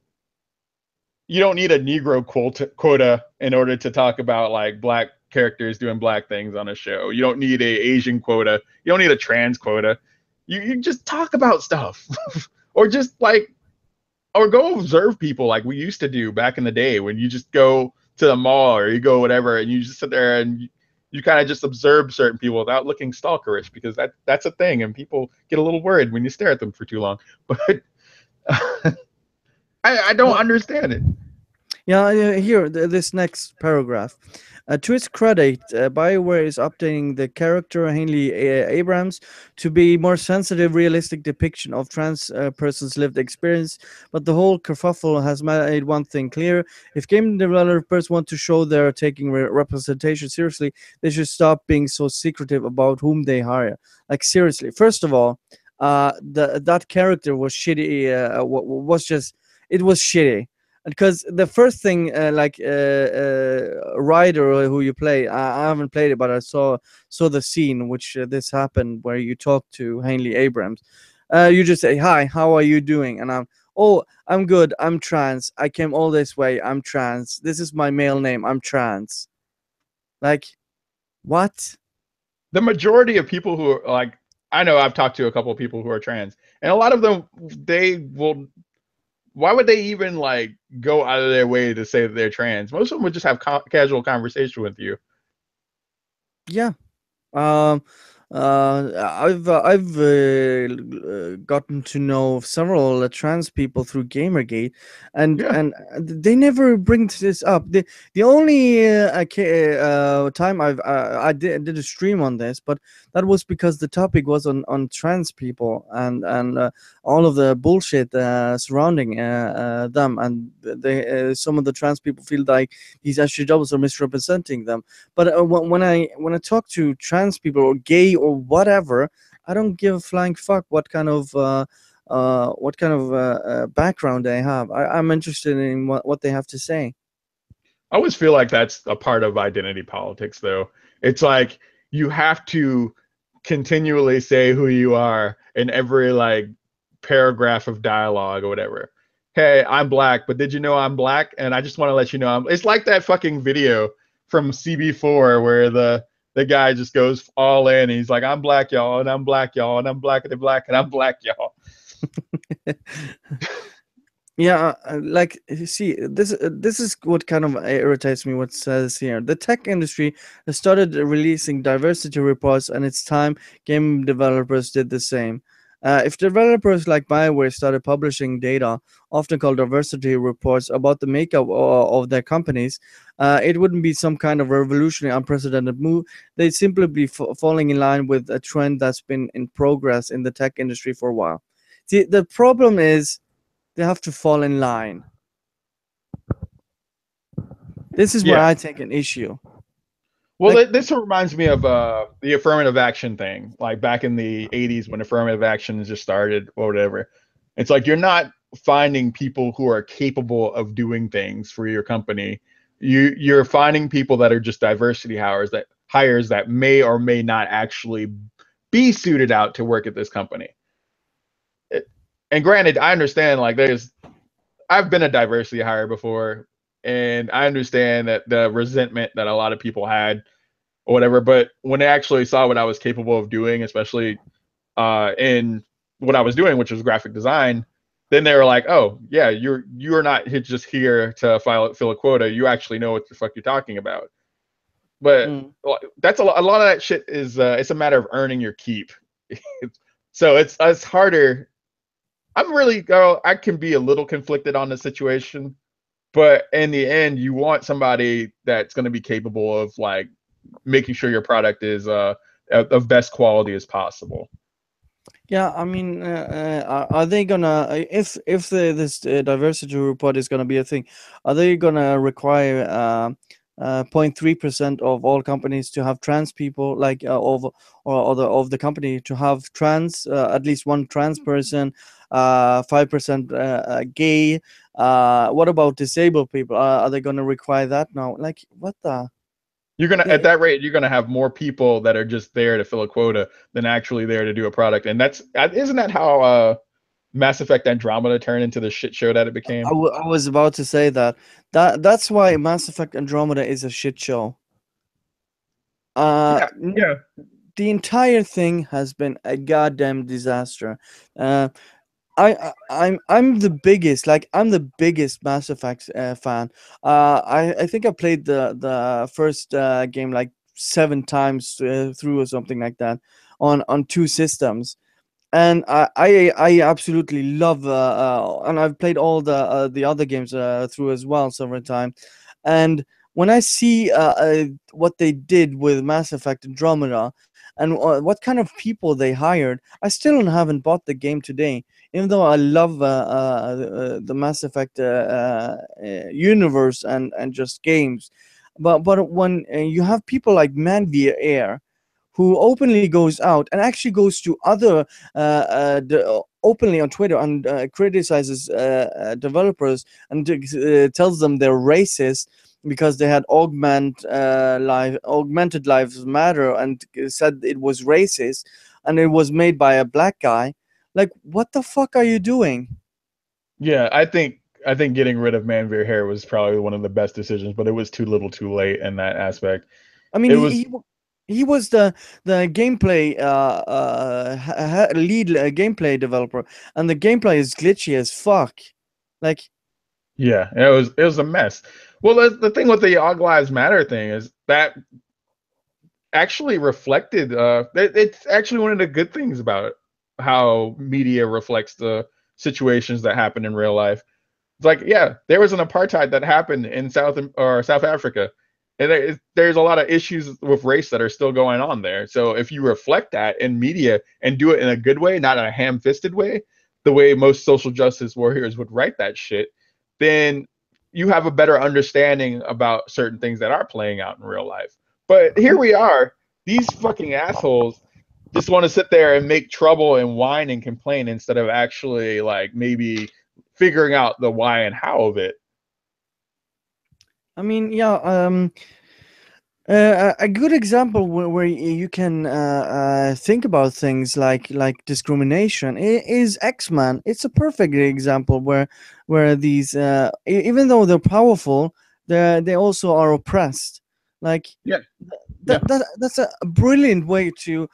you don't need a Negro quota in order to talk about like Black characters doing Black things on a show. You don't need a Asian quota. You don't need a trans quota. You just talk about stuff, or just like, or go observe people like we used to do back in the day when you just go to the mall or you go whatever and you just sit there and you kind of just observe certain people without looking stalkerish, because that's a thing and people get a little worried when you stare at them for too long. But I don't understand it. Yeah, here, this next paragraph. To its credit, BioWare is updating the character Hanley Abrams to be more sensitive, realistic depiction of trans person's lived experience. But the whole kerfuffle has made one thing clear: if game developers want to show they're taking representation seriously, they should stop being so secretive about whom they hire. Like seriously, first of all, that character was shitty. Was just it was shitty, because the first thing Ryder, who you play, I haven't played it, but I saw the scene which this happened, where you talk to Hanley Abrams. You just say, "Hi, how are you doing?" And I'm good, I'm trans, I came all this way, I'm trans, this is my male name, I'm trans. Like, what? The majority of people who are like, I know I've talked to a couple of people who are trans, and a lot of them, they will, why would they even like go out of their way to say that they're trans? Most of them would just have casual conversation with you. Yeah. Um, I've gotten to know several trans people through Gamergate, and Yeah. they never bring this up. The only time I did a stream on this, but that was because the topic was on trans people and all of the bullshit surrounding them, and they some of the trans people feel like these SJWs are misrepresenting them. But when I talk to trans people or gay or whatever, I don't give a flying fuck what kind of background they have. I'm interested in what they have to say. I always feel like that's a part of identity politics, though. It's like you have to continually say who you are in every like paragraph of dialogue or whatever. Hey, I'm Black, but did you know I'm Black? And I just want to let you know it's like that fucking video from CB4 where the guy just goes all in and he's like, I'm Black, y'all, and I'm Black, y'all, and I'm Black, and Black, and I'm Black, y'all. Yeah, like see, this is what kind of irritates me. What says here, the tech industry has started releasing diversity reports, and it's time game developers did the same. If developers like BioWare started publishing data, often called diversity reports, about the makeup of their companies, it wouldn't be some kind of revolutionary, unprecedented move. They'd simply be falling in line with a trend that's been in progress in the tech industry for a while. See, the problem is they have to fall in line. This is where I take an issue. Well, like, this reminds me of the affirmative action thing, like back in the 80s when affirmative action just started or whatever. It's like you're not finding people who are capable of doing things for your company. You're finding people that are just diversity hires that may or may not actually be suited out to work at this company. And granted, I understand like I've been a diversity hire before, and I understand that the resentment that a lot of people had or whatever. But when they actually saw what I was capable of doing, especially in what I was doing, which was graphic design, then they were like, "Oh, yeah, you're not just here to fill a quota. You actually know what the fuck you're talking about." But that's a lot of that shit is it's a matter of earning your keep. So it's harder. I can be a little conflicted on the situation, but in the end, you want somebody that's going to be capable of like making sure your product is of best quality as possible. Yeah, I mean, are they gonna if this diversity report is gonna be a thing, are they gonna require 0.3% of all companies to have trans people, like of the company to have trans at least one trans person, 5% gay? What about disabled people? Are they gonna require that now? Like, what the? At that rate, you're gonna have more people that are just there to fill a quota than actually there to do a product. And isn't that how Mass Effect Andromeda turned into the shit show that it became? I was about to say that's why Mass Effect Andromeda is a shit show. Yeah. The entire thing has been a goddamn disaster. I'm the biggest Mass Effect fan. I think I played the first game like 7 times through or something like that on 2 systems, and I absolutely love and I've played all the other games through as well several times, and when I see what they did with Mass Effect Andromeda and what kind of people they hired, I still haven't bought the game today, even though I love the Mass Effect universe and just games. But when you have people like Manvia Air, who openly goes out and actually goes to other openly on Twitter and criticizes developers and tells them they're racist because they had augmented lives matter and said it was racist and it was made by a black guy. Like, what the fuck are you doing? Yeah, I think getting rid of Manveer Hair was probably one of the best decisions, but it was too little, too late in that aspect. I mean, It was he was the gameplay lead gameplay developer, and the gameplay is glitchy as fuck. Like, yeah, it was a mess. Well, the thing with the All Lives Matter thing is that actually reflected. It's actually one of the good things about how media reflects the situations that happen in real life. It's like, yeah, there was an apartheid that happened in South Africa, and there's a lot of issues with race that are still going on there. So if you reflect that in media and do it in a good way, not in a ham-fisted way, the way most social justice warriors would write that shit, then you have a better understanding about certain things that are playing out in real life. But here we are, these fucking assholes just want to sit there and make trouble and whine and complain instead of actually like maybe figuring out the why and how of it. I mean, yeah, a good example where you can think about things like discrimination is X-Men. It's a perfect example where these even though they're powerful, they also are oppressed. Like, Yeah. that's a brilliant way to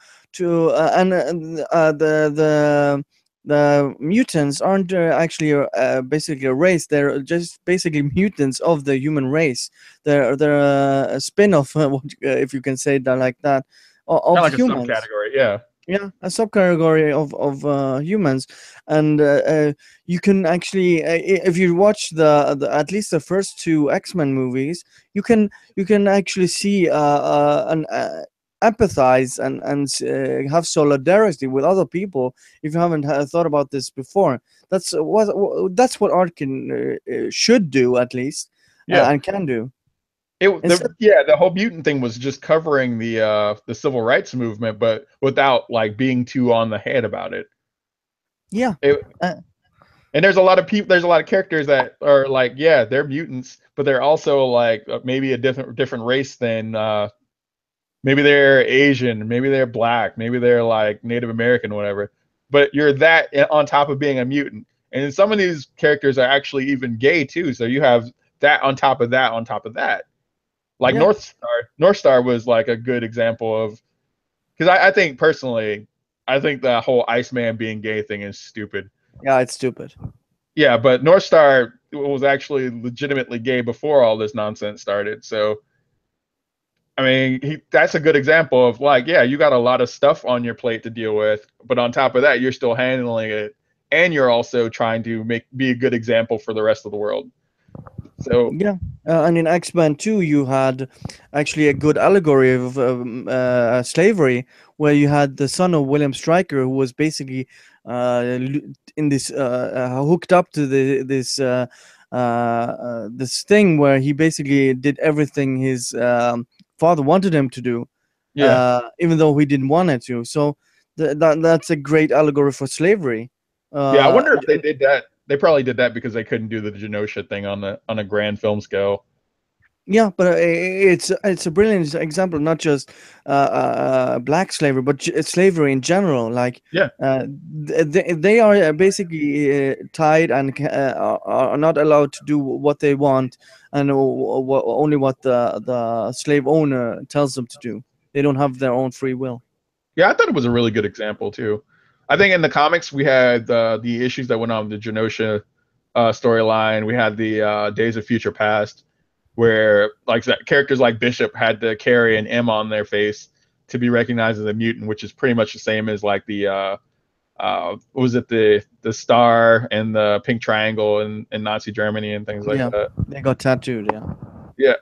the mutants aren't actually basically a race. They're just basically mutants of the human race. They're a spin-off, if you can say that like that, of Kind of like humans. a subcategory, yeah. Yeah, a subcategory of humans, and you can actually, if you watch the at least the first 2 X-Men movies, you can actually see empathize and have solidarity with other people if you haven't thought about this before. That's what art can should do at least, Yeah. and can do. The whole mutant thing was just covering the civil rights movement, but without like being too on the head about it. Yeah. And there's a lot of people, there's a lot of characters that are like, yeah, they're mutants, but they're also like maybe a different race than maybe they're Asian, maybe they're black, maybe they're like Native American, whatever. But you're that on top of being a mutant. And some of these characters are actually even gay too. So you have that on top of that on top of that. Like Yeah. North Star was like a good example of, because I think personally, I think the whole Iceman being gay thing is stupid. Yeah, it's stupid. Yeah, but North Star was actually legitimately gay before all this nonsense started. So, I mean, that's a good example of like, yeah, you got a lot of stuff on your plate to deal with, but on top of that, you're still handling it, and you're also trying to be a good example for the rest of the world. So Yeah, and in X-Men 2, you had actually a good allegory of slavery, where you had the son of William Stryker, who was basically in this hooked up to this thing where he basically did everything his father wanted him to do, yeah, even though he didn't want it to. So that's a great allegory for slavery. yeah. I wonder if they did that. They probably did that because they couldn't do the Genosha thing on a grand film scale. Yeah, but it's a brilliant example, not just black slavery, but slavery in general. Like, Yeah. They are basically tied and are not allowed to do what they want, and only what the slave owner tells them to do. They don't have their own free will. Yeah, I thought it was a really good example too. I think in the comics we had the issues that went on with the Genosha storyline. We had the Days of Future Past, where like characters like Bishop had to carry an M on their face to be recognized as a mutant, which is pretty much the same as like the what was it, the star and the pink triangle in Nazi Germany and things like that. They got tattooed. Yeah. Yeah.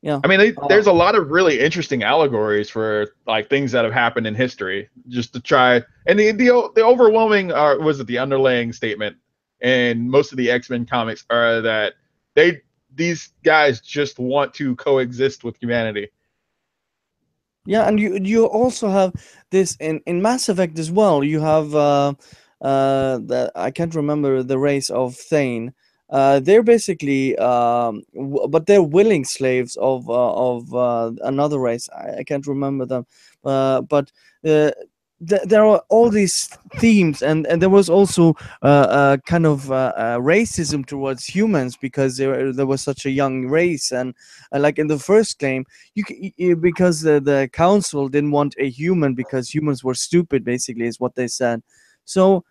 Yeah. I mean, there's a lot of really interesting allegories for like things that have happened in history, just to try. And the overwhelming, was it the underlying statement in most of the X-Men comics are that these guys just want to coexist with humanity. Yeah, and you also have this in Mass Effect as well. You have I can't remember the race of Thane. They're basically but they're willing slaves of another race. I can't remember them, but there are all these themes, and there was also kind of racism towards humans, because there was such a young race, and like in the first game, because the council didn't want a human because humans were stupid, basically, is what they said. So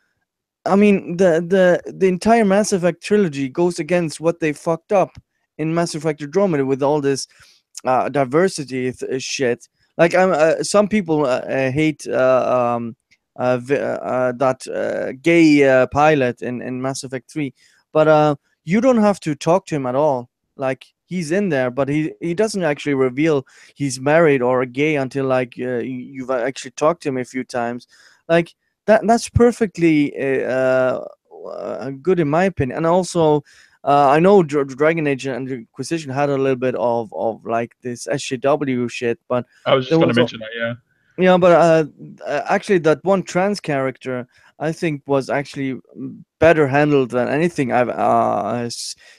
I mean, the entire Mass Effect trilogy goes against what they fucked up in Mass Effect Andromeda with all this diversity shit. Like, some people hate that gay pilot in Mass Effect 3, but you don't have to talk to him at all. Like, he's in there, but he doesn't actually reveal he's married or gay until like you've actually talked to him a few times. Like, that's perfectly good in my opinion. And also, I know Dragon Age and Inquisition had a little bit of like this SJW shit, but I was just going to mention that, yeah. yeah, but actually, that one trans character I think was actually better handled than anything I've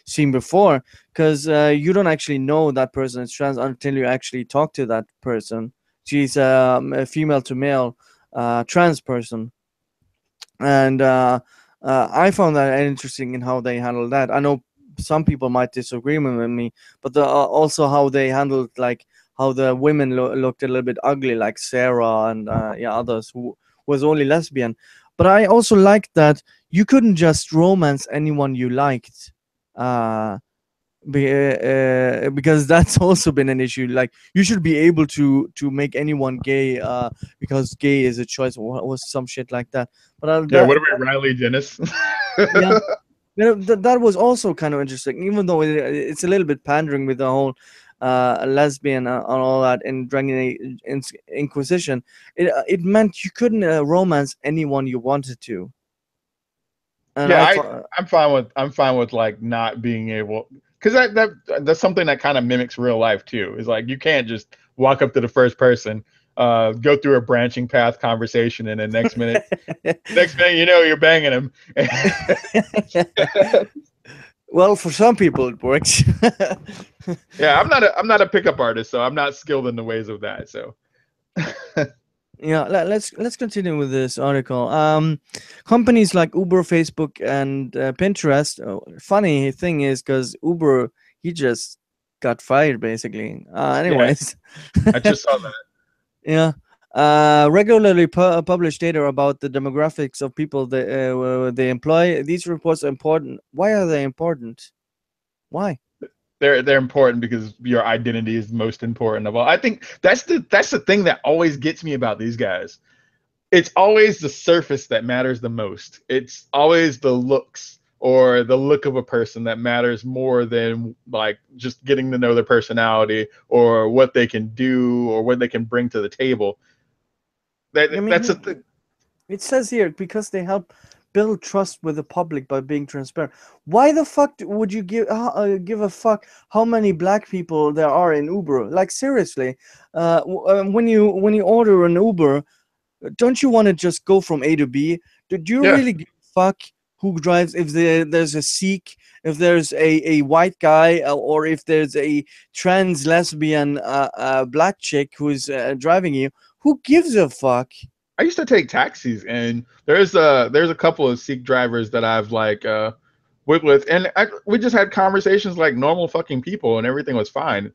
seen before, because you don't actually know that person is trans until you actually talk to that person. She's a female to male trans person, and I found that interesting in how they handled that. I know some people might disagree with me, but also how they handled like how the women looked a little bit ugly, like Sarah and others who was only lesbian. But I also liked that you couldn't just romance anyone you liked. Because that's also been an issue. Like, you should be able to make anyone gay because gay is a choice, or some shit like that. But Yeah, what about Riley Dennis? yeah, that was also kind of interesting, even though it's a little bit pandering with the whole lesbian and all that in Dragon Age Inquisition. It meant you couldn't romance anyone you wanted to. And Yeah, I'm fine with like not being able, because that's something that kind of mimics real life too. Is like you can't just walk up to the first person, go through a branching path conversation, and then next minute you know, you're banging him. Well, for some people it works. Yeah, I'm not a pickup artist, so I'm not skilled in the ways of that. So Yeah, let's continue with this article. Companies like Uber, Facebook, and Pinterest. Funny thing is, because Uber, he just got fired basically. yeah, Anyways, I just saw that. yeah. Regularly publish data about the demographics of people they employ. These reports are important. Why are they important? Why? They're important because your identity is most important of all. I think that's the thing that always gets me about these guys. It's always the surface that matters the most. It's always the looks or the look of a person that matters more than like just getting to know their personality or what they can do or what they can bring to the table. I That's a mean, thing. it says here because they help build trust with the public by being transparent. Why the fuck would you give a fuck how many black people there are in Uber? Like seriously, when you order an Uber, don't you want to just go from A to B? Do you Yeah. really give a fuck who drives? If there's a Sikh, if there's a white guy, or if there's a trans lesbian black chick who's driving you, who gives a fuck? I used to take taxis, and there's a couple of Sikh drivers that I've like worked with, and we just had conversations like normal fucking people, and everything was fine.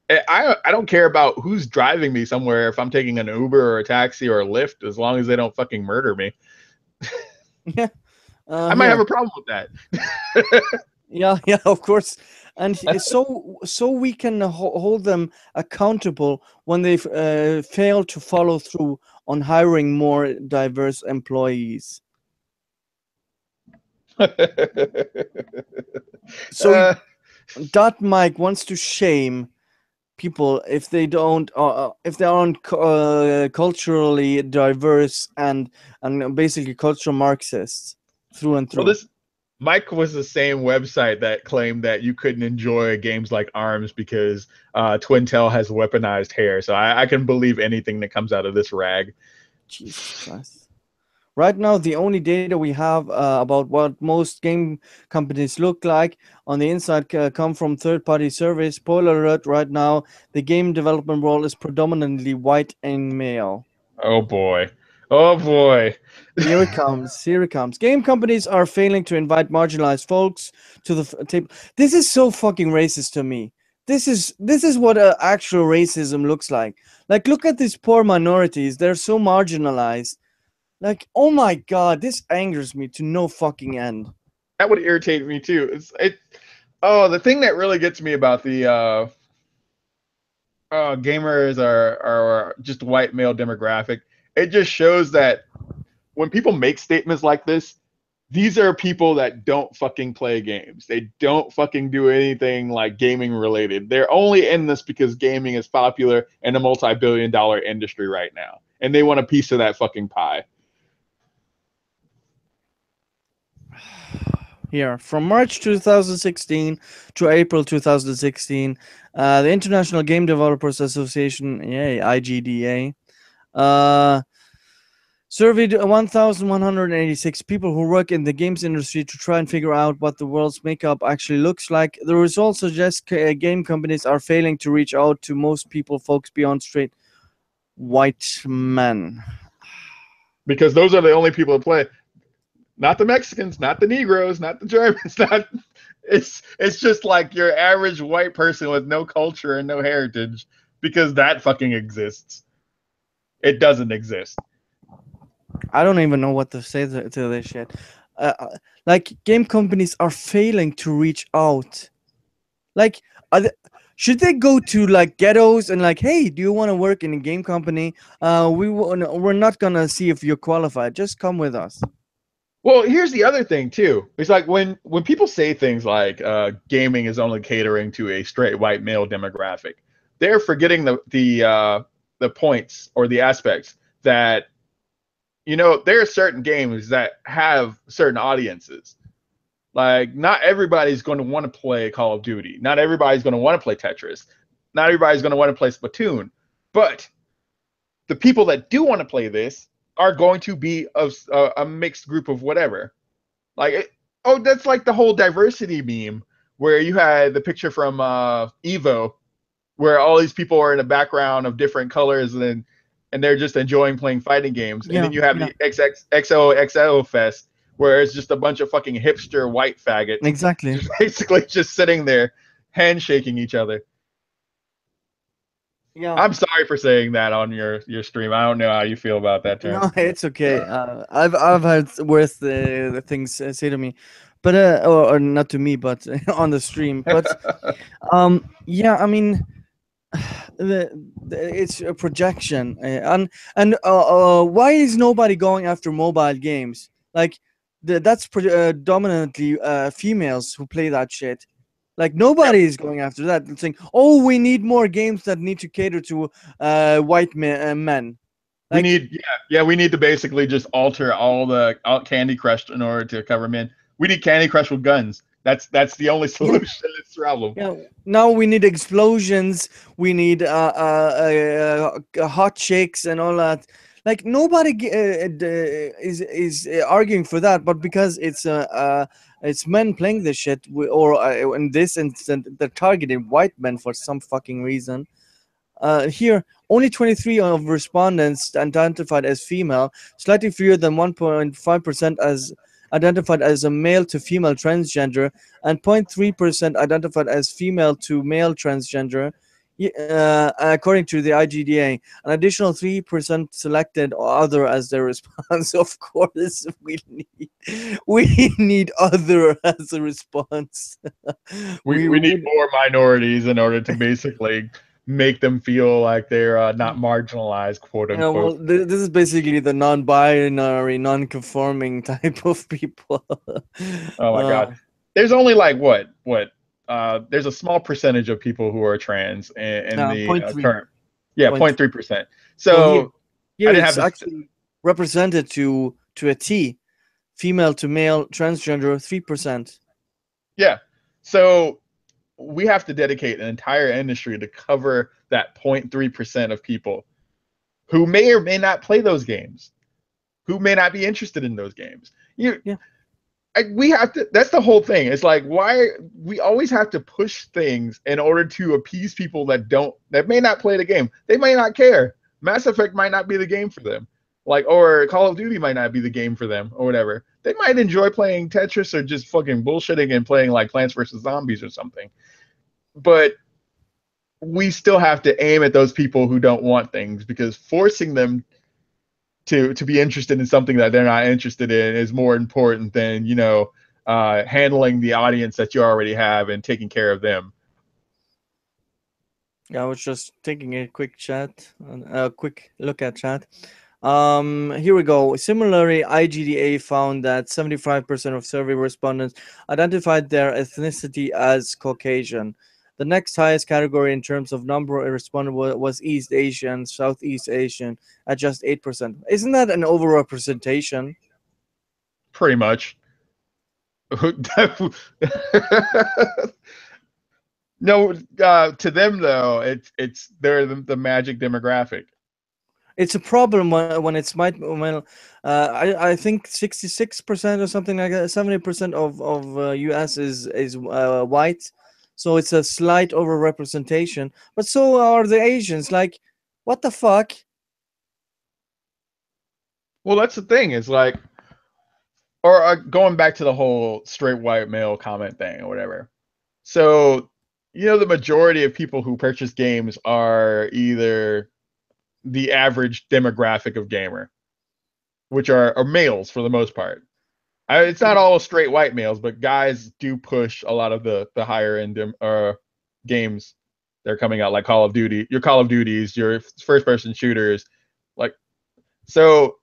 I don't care about who's driving me somewhere if I'm taking an Uber or a taxi or a Lyft, as long as they don't fucking murder me. Yeah. I might have a problem with that. Yeah, yeah, of course. And so we can hold them accountable when they fail to follow through on hiring more diverse employees. So uh, Dot Mike wants to shame people if they don't if they aren't culturally diverse and basically cultural Marxists through and well, through. this Mike was the same website that claimed that you couldn't enjoy games like ARMS because Twintel has weaponized hair. So I can believe anything that comes out of this rag. Jesus Christ. Right now, the only data we have about what most game companies look like on the inside come from third-party surveys. Spoiler alert, right now, the game development world is predominantly white and male. Oh boy. Oh boy. Here it comes. Here it comes. Game companies are failing to invite marginalized folks to the table. This is so fucking racist to me. This is what actual racism looks like. Like, look at these poor minorities. They're so marginalized. Like, oh my god, this angers me to no fucking end. That would irritate me too. Oh, the thing that really gets me about the gamers are just white male demographic. It just shows that when people make statements like this, these are people that don't fucking play games. They don't fucking do anything like gaming related. They're only in this because gaming is popular in a multi-billion-dollar industry right now, and they want a piece of that fucking pie. Here, from March 2016 to April 2016, the International Game Developers Association, yay, IGDA, surveyed 1,186 people who work in the games industry to try and figure out what the world's makeup actually looks like. The results suggest game companies are failing to reach out to most people, folks beyond straight white men. Because those are the only people that play. Not the Mexicans, not the Negroes, not the Germans, not it's just like your average white person with no culture and no heritage, because that fucking exists. It doesn't exist. I don't even know what to say to this shit. Like, game companies are failing to reach out. Like, should they go to like ghettos and like, hey, do you want to work in a game company? We're not gonna see if you're qualified. Just come with us. Well, here's the other thing too. It's like when people say things like gaming is only catering to a straight white male demographic, they're forgetting the points or the aspects that, you know, there are certain games that have certain audiences. Like, not everybody's going to want to play Call of Duty. Not everybody's going to want to play Tetris. Not everybody's going to want to play Splatoon. But the people that do want to play this are going to be a mixed group of whatever. Like, Oh, that's like the whole diversity meme where you had the picture from Evo, where all these people are in a background of different colors and they're just enjoying playing fighting games. And Yeah, then you have yeah, the XOXO Fest, where it's just a bunch of fucking hipster white faggots, exactly. just basically just sitting there, handshaking each other. Yeah. I'm sorry for saying that on your stream. I don't know how you feel about that term. No, it's okay. I've had worse things say to me, but or not to me, but on the stream. But yeah, I mean, it's a projection, and why is nobody going after mobile games? Like, that's dominantly females who play that shit. Like, nobody is going after that and saying, "Oh, we need more games that need to cater to white men." We Like, need, we need to basically just alter all Candy Crush in order to cover men. We need Candy Crush with guns. That's the only solution to this problem. yeah, now we need explosions. We need hot chicks and all that. Like, nobody is arguing for that, but because it's men playing this shit, or in this instance, they're targeting white men for some fucking reason. Here, only 23 of respondents identified as female, slightly fewer than 1.5% as identified as a male to female transgender, and 0.3% identified as female to male transgender. According to the IGDA, an additional 3% selected other as their response. Of course, we need other as a response. We need more minorities in order to basically make them feel like they're not marginalized, quote Yeah, unquote. well, this is basically the non-binary, non-conforming type of people. Oh my God. There's only like there's a small percentage of people who are trans in the 0.3. current, yeah, 0.3. 0.3%. Well, here, So here I didn't it's have this. actually represented to a T. Female to male transgender 3%. Yeah. So we have to dedicate an entire industry to cover that 0.3% of people who may or may not play those games, who may not be interested in those games. We have to. That's the whole thing. It's like, why we always have to push things in order to appease people that may not play the game. They may not care. Mass Effect might not be the game for them, like, or Call of Duty might not be the game for them, or whatever. They might enjoy playing Tetris or just fucking bullshitting and playing like Plants vs Zombies or something. But we still have to aim at those people who don't want things, because forcing them to be interested in something that they're not interested in is more important than handling the audience that you already have and taking care of them. Yeah, I was just taking a quick look at chat. Here we go. Similarly, IGDA found that 75% of survey respondents identified their ethnicity as Caucasian. The next highest category in terms of number of respondents was East Asian, Southeast Asian, at just 8%. Isn't that an overrepresentation? Pretty much. No, to them though, they're the magic demographic. It's a problem when it's I think 66% or something like that. 70% of US is white, so it's a slight overrepresentation. But so are the Asians. Like, what the fuck? Well, that's the thing. It's like, or going back to the whole straight white male comment thing or whatever. So, the majority of people who purchase games are either the average demographic of gamer, which are males for the most part. It's not all straight white males, but guys do push a lot of the higher end games that are coming out, like Call of Duty, your Call of Duties, your first person shooters. Like, so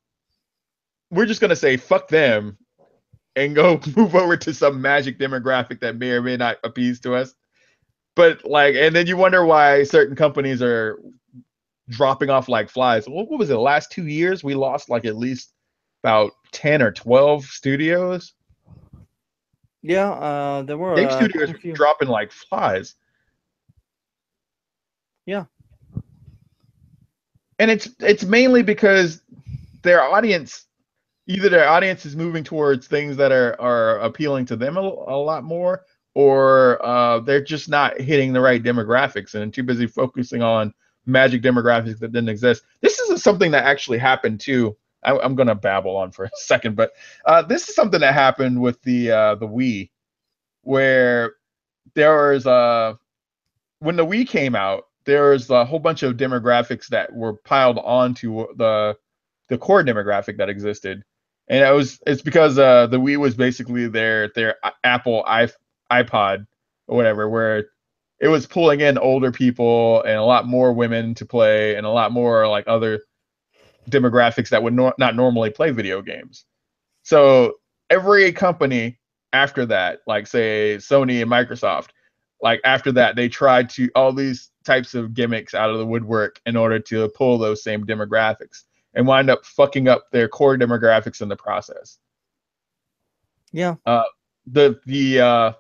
we're just gonna say fuck them and go move over to some magic demographic that may or may not appease to us. But and then you wonder why certain companies are dropping off like flies. What was it? The last 2 years, we lost like at least about 10 or 12 studios. Yeah, there were Game studios quite a few. dropping like flies. Yeah, and it's mainly because their audience, either their audience is moving towards things that are appealing to them a lot more, or they're just not hitting the right demographics and too busy focusing on magic demographics that didn't exist. This is something that actually happened too. I'm going to babble on for a second, but this is something that happened with the Wii, where there was when the Wii came out, there was a whole bunch of demographics that were piled onto the core demographic that existed, and it's because the Wii was basically their Apple iPod or whatever, where it was pulling in older people and a lot more women to play and a lot more like other demographics that would not normally play video games. So every company after that, like say Sony and Microsoft, like after that, they tried to all these types of gimmicks out of the woodwork in order to pull those same demographics and wind up fucking up their core demographics in the process. Yeah. The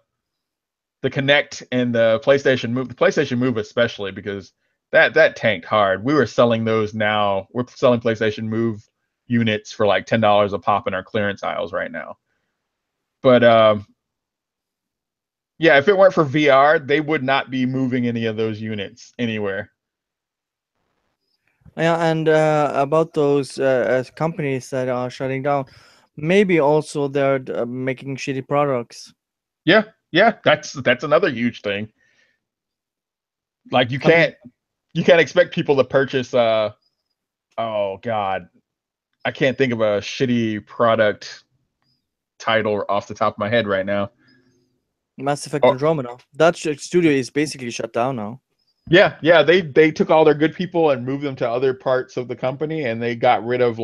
Kinect and the PlayStation Move especially, because that tanked hard. We were selling those now. We're selling PlayStation Move units for like $10 a pop in our clearance aisles right now. But yeah, if it weren't for VR, they would not be moving any of those units anywhere. Yeah, and about those companies that are shutting down, maybe also they're making shitty products. Yeah, that's another huge thing. Like you can't expect people to purchase oh god, I can't think of a shitty product title off the top of my head right now. Mass Effect Andromeda. That studio is basically shut down now. Yeah, they took all their good people and moved them to other parts of the company, and they got rid of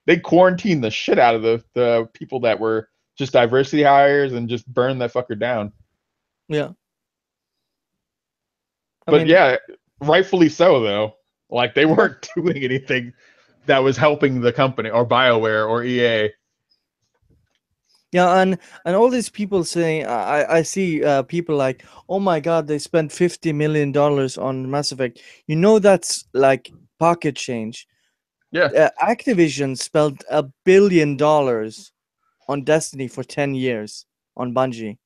they quarantined the shit out of the people that were just diversity hires and just burned that fucker down. Yeah. But yeah, rightfully so though. Like they weren't doing anything that was helping the company or BioWare or EA. Yeah, and all these people saying, I see people like, oh my god, they spent $50 million on Mass Effect. You know, that's like pocket change. Yeah. Activision spent $1 billion on Destiny for 10 years on Bungie.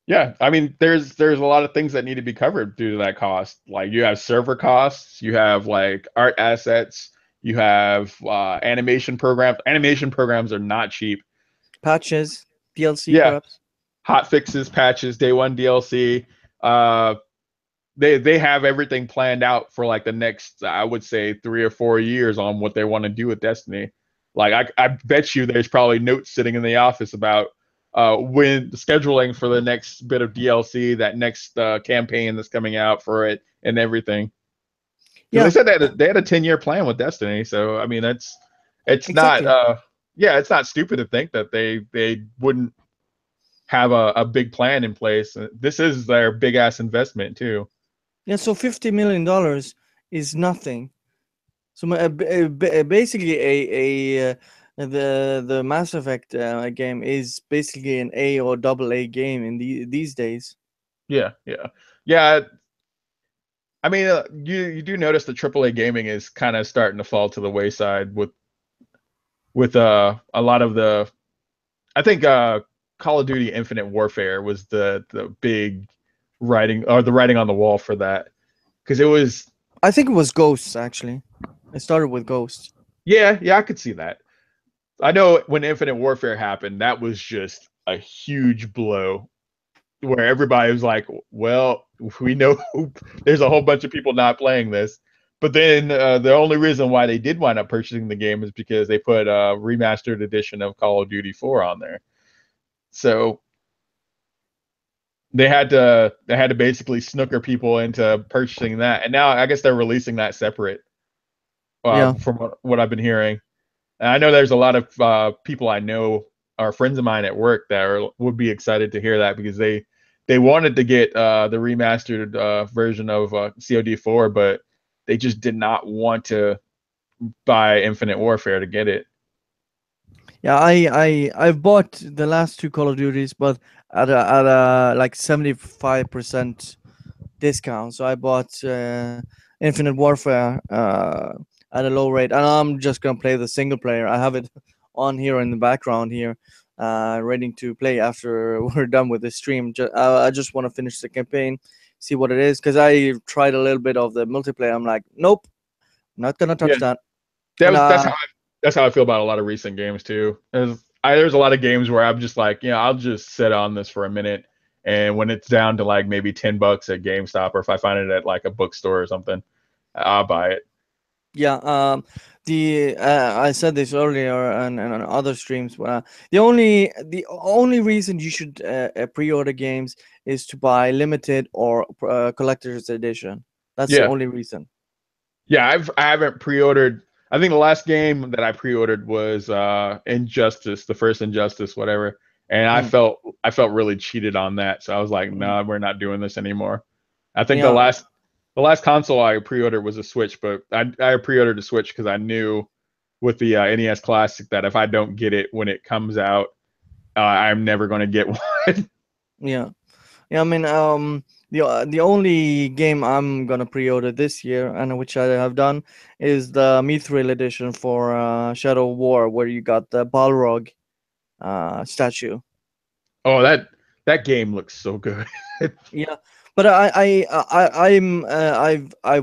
Yeah, I mean, there's a lot of things that need to be covered due to that cost. Like you have server costs, you have like art assets, you have animation programs. Animation programs are not cheap. Patches, DLC, perhaps. Hot fixes, patches, day one DLC. They have everything planned out for like the next, I would say, 3 or 4 years on what they want to do with Destiny. Like I bet you there's probably notes sitting in the office about when scheduling for the next bit of DLC, that next campaign that's coming out for it, and everything. Yeah, they said they had a 10-year plan with Destiny, so I mean it's exactly. Not it's not stupid to think that they wouldn't have a big plan in place. This is their big ass investment too. Yeah, so $50 million is nothing. So basically the Mass Effect game is basically an A or AA game in these days. Yeah. I mean, you do notice the AAA gaming is kind of starting to fall to the wayside with a lot of the. I think Call of Duty Infinite Warfare was the big writing or the writing on the wall for that, because it was. I think it was Ghosts actually. It started with Ghosts. Yeah, I could see that. I know when Infinite Warfare happened, that was just a huge blow, where everybody was like, well, we know there's a whole bunch of people not playing this. But then the only reason why they did wind up purchasing the game is because they put a remastered edition of Call of Duty 4 on there. So they had to basically snooker people into purchasing that. And now I guess they're releasing that separate from what I've been hearing. And I know there's a lot of people I know are friends of mine at work that would be excited to hear that, because they wanted to get the remastered version of COD4, but they just did not want to buy Infinite Warfare to get it. Yeah, I've bought the last 2 Call of Duties, but at a like 75% discount. So I bought Infinite Warfare at a low rate, and I'm just gonna play the single player. I have it on here in the background here, ready to play after we're done with the stream. I just want to finish the campaign, see what it is, because I tried a little bit of the multiplayer. I'm like, nope, not gonna touch Yeah, that. that And was that's how I feel about a lot of recent games too. There's a lot of games where I'm just like, I'll just sit on this for a minute, and when it's down to like maybe $10 at GameStop, or if I find it at like a bookstore or something, I'll buy it. yeah, the I said this earlier and on other streams. The only reason you should pre-order games is to buy limited or collector's edition. That's the Yeah, only reason. yeah. I haven't pre-ordered. I think the last game that I pre-ordered was Injustice, the first Injustice, whatever. And Mm. I felt really cheated on that. So I was like, no, we're not doing this anymore. I think Yeah, the last console I pre-ordered was a Switch, but I pre-ordered a Switch because I knew with the NES Classic that if I don't get it when it comes out, I'm never going to get one. yeah. Yeah, I mean, the only game I'm gonna pre-order this year, and which I have done, is the Mithril edition for Shadow War, where you got the Balrog statue. Oh, that game looks so good. Yeah, but I've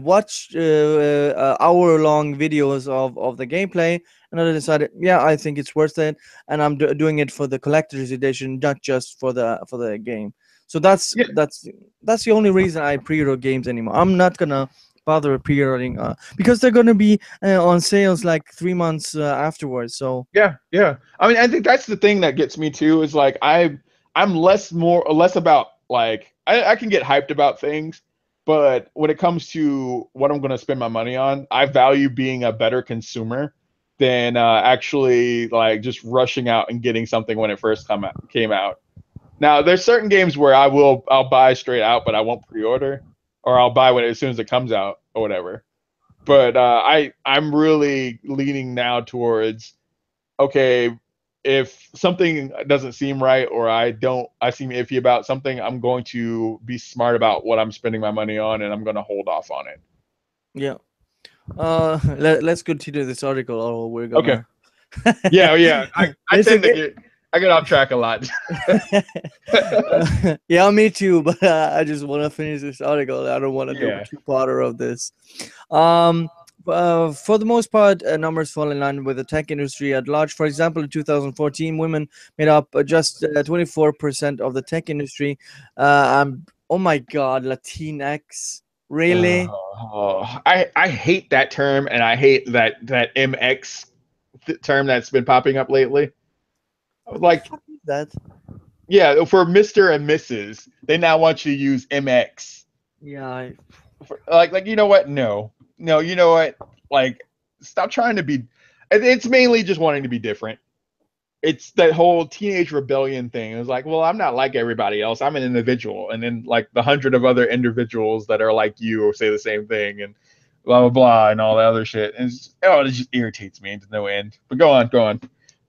watched hour-long videos of the gameplay, and I decided, yeah, I think it's worth it, and I'm doing it for the collector's edition, not just for the game. So that's Yeah, that's the only reason I pre-order games anymore. I'm not gonna bother pre-ordering because they're gonna be on sales like 3 months afterwards. So yeah. I mean, I think that's the thing that gets me too. Is like I'm less about like I can get hyped about things, but when it comes to what I'm going to spend my money on, I value being a better consumer than actually like just rushing out and getting something when it first came out. Now, there's certain games where I'll buy straight out, but I won't pre-order, or I'll buy when as soon as it comes out or whatever. But I'm really leaning now towards, okay, if something doesn't seem right, or I seem iffy about something, I'm going to be smart about what I'm spending my money on, and I'm going to hold off on it. yeah, let's continue this article, or we're Okay. gonna. Yeah. I It's tend to a, get off track a lot. yeah, me too. But I just want to finish this article. I don't want to do Yeah. two parter of this. Um, for the most part, numbers fall in line with the tech industry at large. For example, in 2014, women made up just 24% of the tech industry. Oh my God, Latinx, really? I hate that term, and I hate that MX term that's been popping up lately. What the Like, fuck is that? yeah, for Mr. and Mrs., they now want you to use MX. Yeah, Like you know what? No, you know what? Like, stop trying to be. It's mainly just wanting to be different. It's that whole teenage rebellion thing. It was like, well, I'm not like everybody else. I'm an individual, and then like the 100 of other individuals that are like you or say the same thing, and blah blah blah, and all that other shit. And it just irritates me to no end. But go on.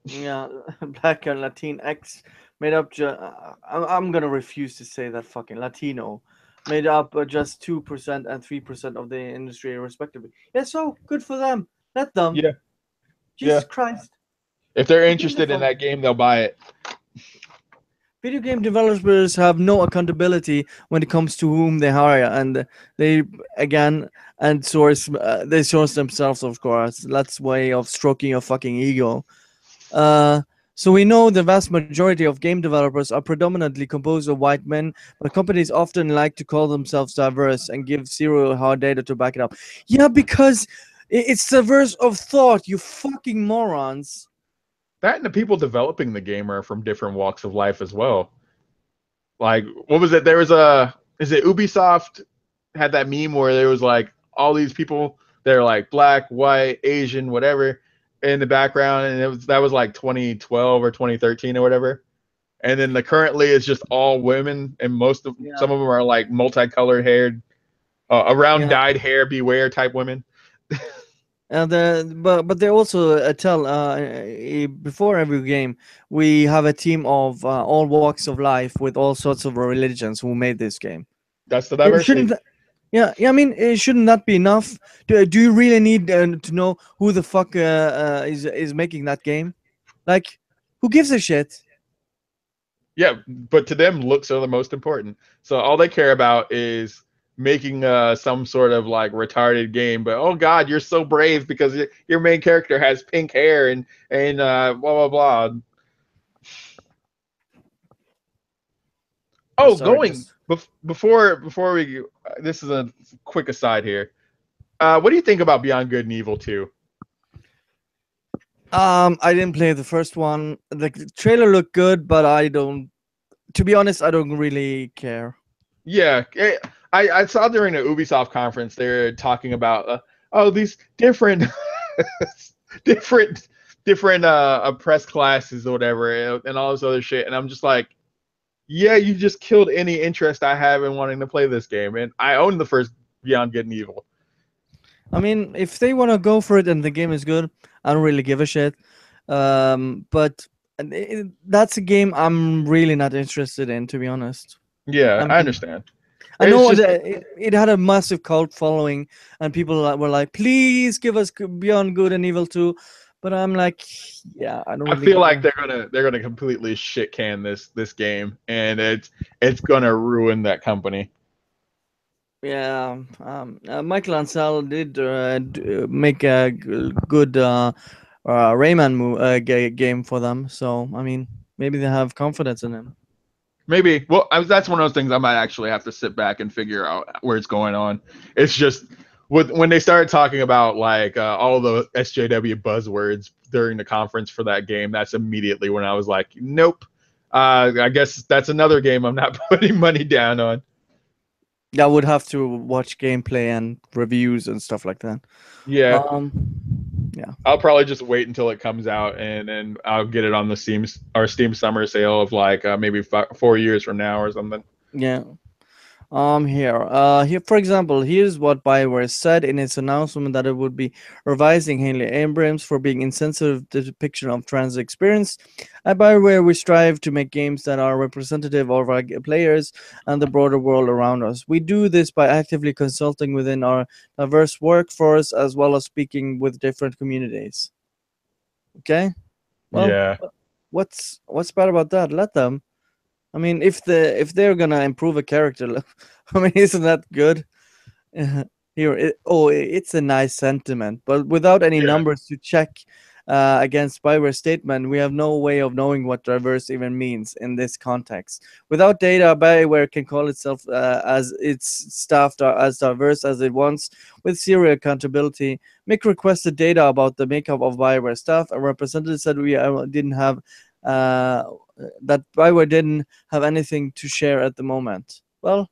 yeah, Black and Latinx made up. I'm gonna refuse to say that fucking Latino made up just 2% and 3% of the industry respectively. Yeah, so good for them. Let them. Yeah, yeah. Jesus Christ. If they're Be interested in beautiful. that game, they'll buy it. Video game developers have no accountability when it comes to whom they hire, and they again and source they source themselves, of course. That's way of stroking your fucking ego. So we know the vast majority of game developers are predominantly composed of white men, but companies often like to call themselves diverse and give zero hard data to back it up. Yeah, because it's diverse of thought, you fucking morons. That and the people developing the game are from different walks of life as well. Like, what was it? Is it Ubisoft had that meme where there was like all these people, they're like black, white, Asian, whatever, in the background, and that was like 2012 or 2013 or whatever. And then currently it's just all women, and some of them are like multicolored haired, around Yeah. dyed hair, beware type women. But they also tell before every game we have a team of all walks of life with all sorts of religions who made this game. That's the Shouldn't diversity. Yeah. I mean, shouldn't that be enough? Do you really need to know who the fuck is making that game? Like, who gives a shit? Yeah, but to them, looks are the most important. So all they care about is making some sort of like retarded game. But oh god, you're so brave because your main character has pink hair and blah blah blah. Oh, Sorry, going just before we this is a quick aside here. What do you think about Beyond Good and Evil 2? I didn't play the first one. The trailer looked good, but I don't. To be honest, I don't really care. Yeah, I saw during the Ubisoft conference they're talking about oh these different different different oppressed classes or whatever and all this other shit, and I'm just like, yeah, you just killed any interest I have in wanting to play this game, and I own the first Beyond Good and Evil. I mean, if they want to go for it and the game is good, I don't really give a shit. But that's a game I'm really not interested in, to be honest. Yeah, I I mean, understand. I It's know just that it had a massive cult following, and people were like, "Please give us Beyond Good and Evil 2." But I'm like, yeah, I don't I really feel give like a. they're gonna completely shit can this game, and it's gonna ruin that company. Yeah, Michael Ansel did make a good Rayman game for them. So I mean, maybe they have confidence in him. Maybe. Well, that's one of those things I might actually have to sit back and figure out where it's going on. It's just when they started talking about like all the SJW buzzwords during the conference for that game, that's immediately when I was like, nope. I guess that's another game I'm not putting money down on. Yeah, I would have to watch gameplay and reviews and stuff like that. Yeah, Um, yeah, I'll probably just wait until it comes out, and then I'll get it on the Steam summer sale of like maybe 4 years from now or something. yeah. Here, for example, here's what BioWare said in its announcement that it would be revising Haley Abrams for being insensitive to depiction of trans experience. At BioWare, we strive to make games that are representative of our players and the broader world around us. We do this by actively consulting within our diverse workforce as well as speaking with different communities. Okay, well, Yeah. what's bad about that? Let them. I mean, if they're gonna improve a character, I mean, isn't that good? It's a nice sentiment, but without any Yeah. numbers to check against Spyware statement, we have no way of knowing what diverse even means in this context. Without data, Bioware can call itself as its staff as diverse as it wants, with zero accountability. Mick requested data about the makeup of Bioware staff, and representatives said we didn't have uh, that Bioware didn't have anything to share at the moment. Well,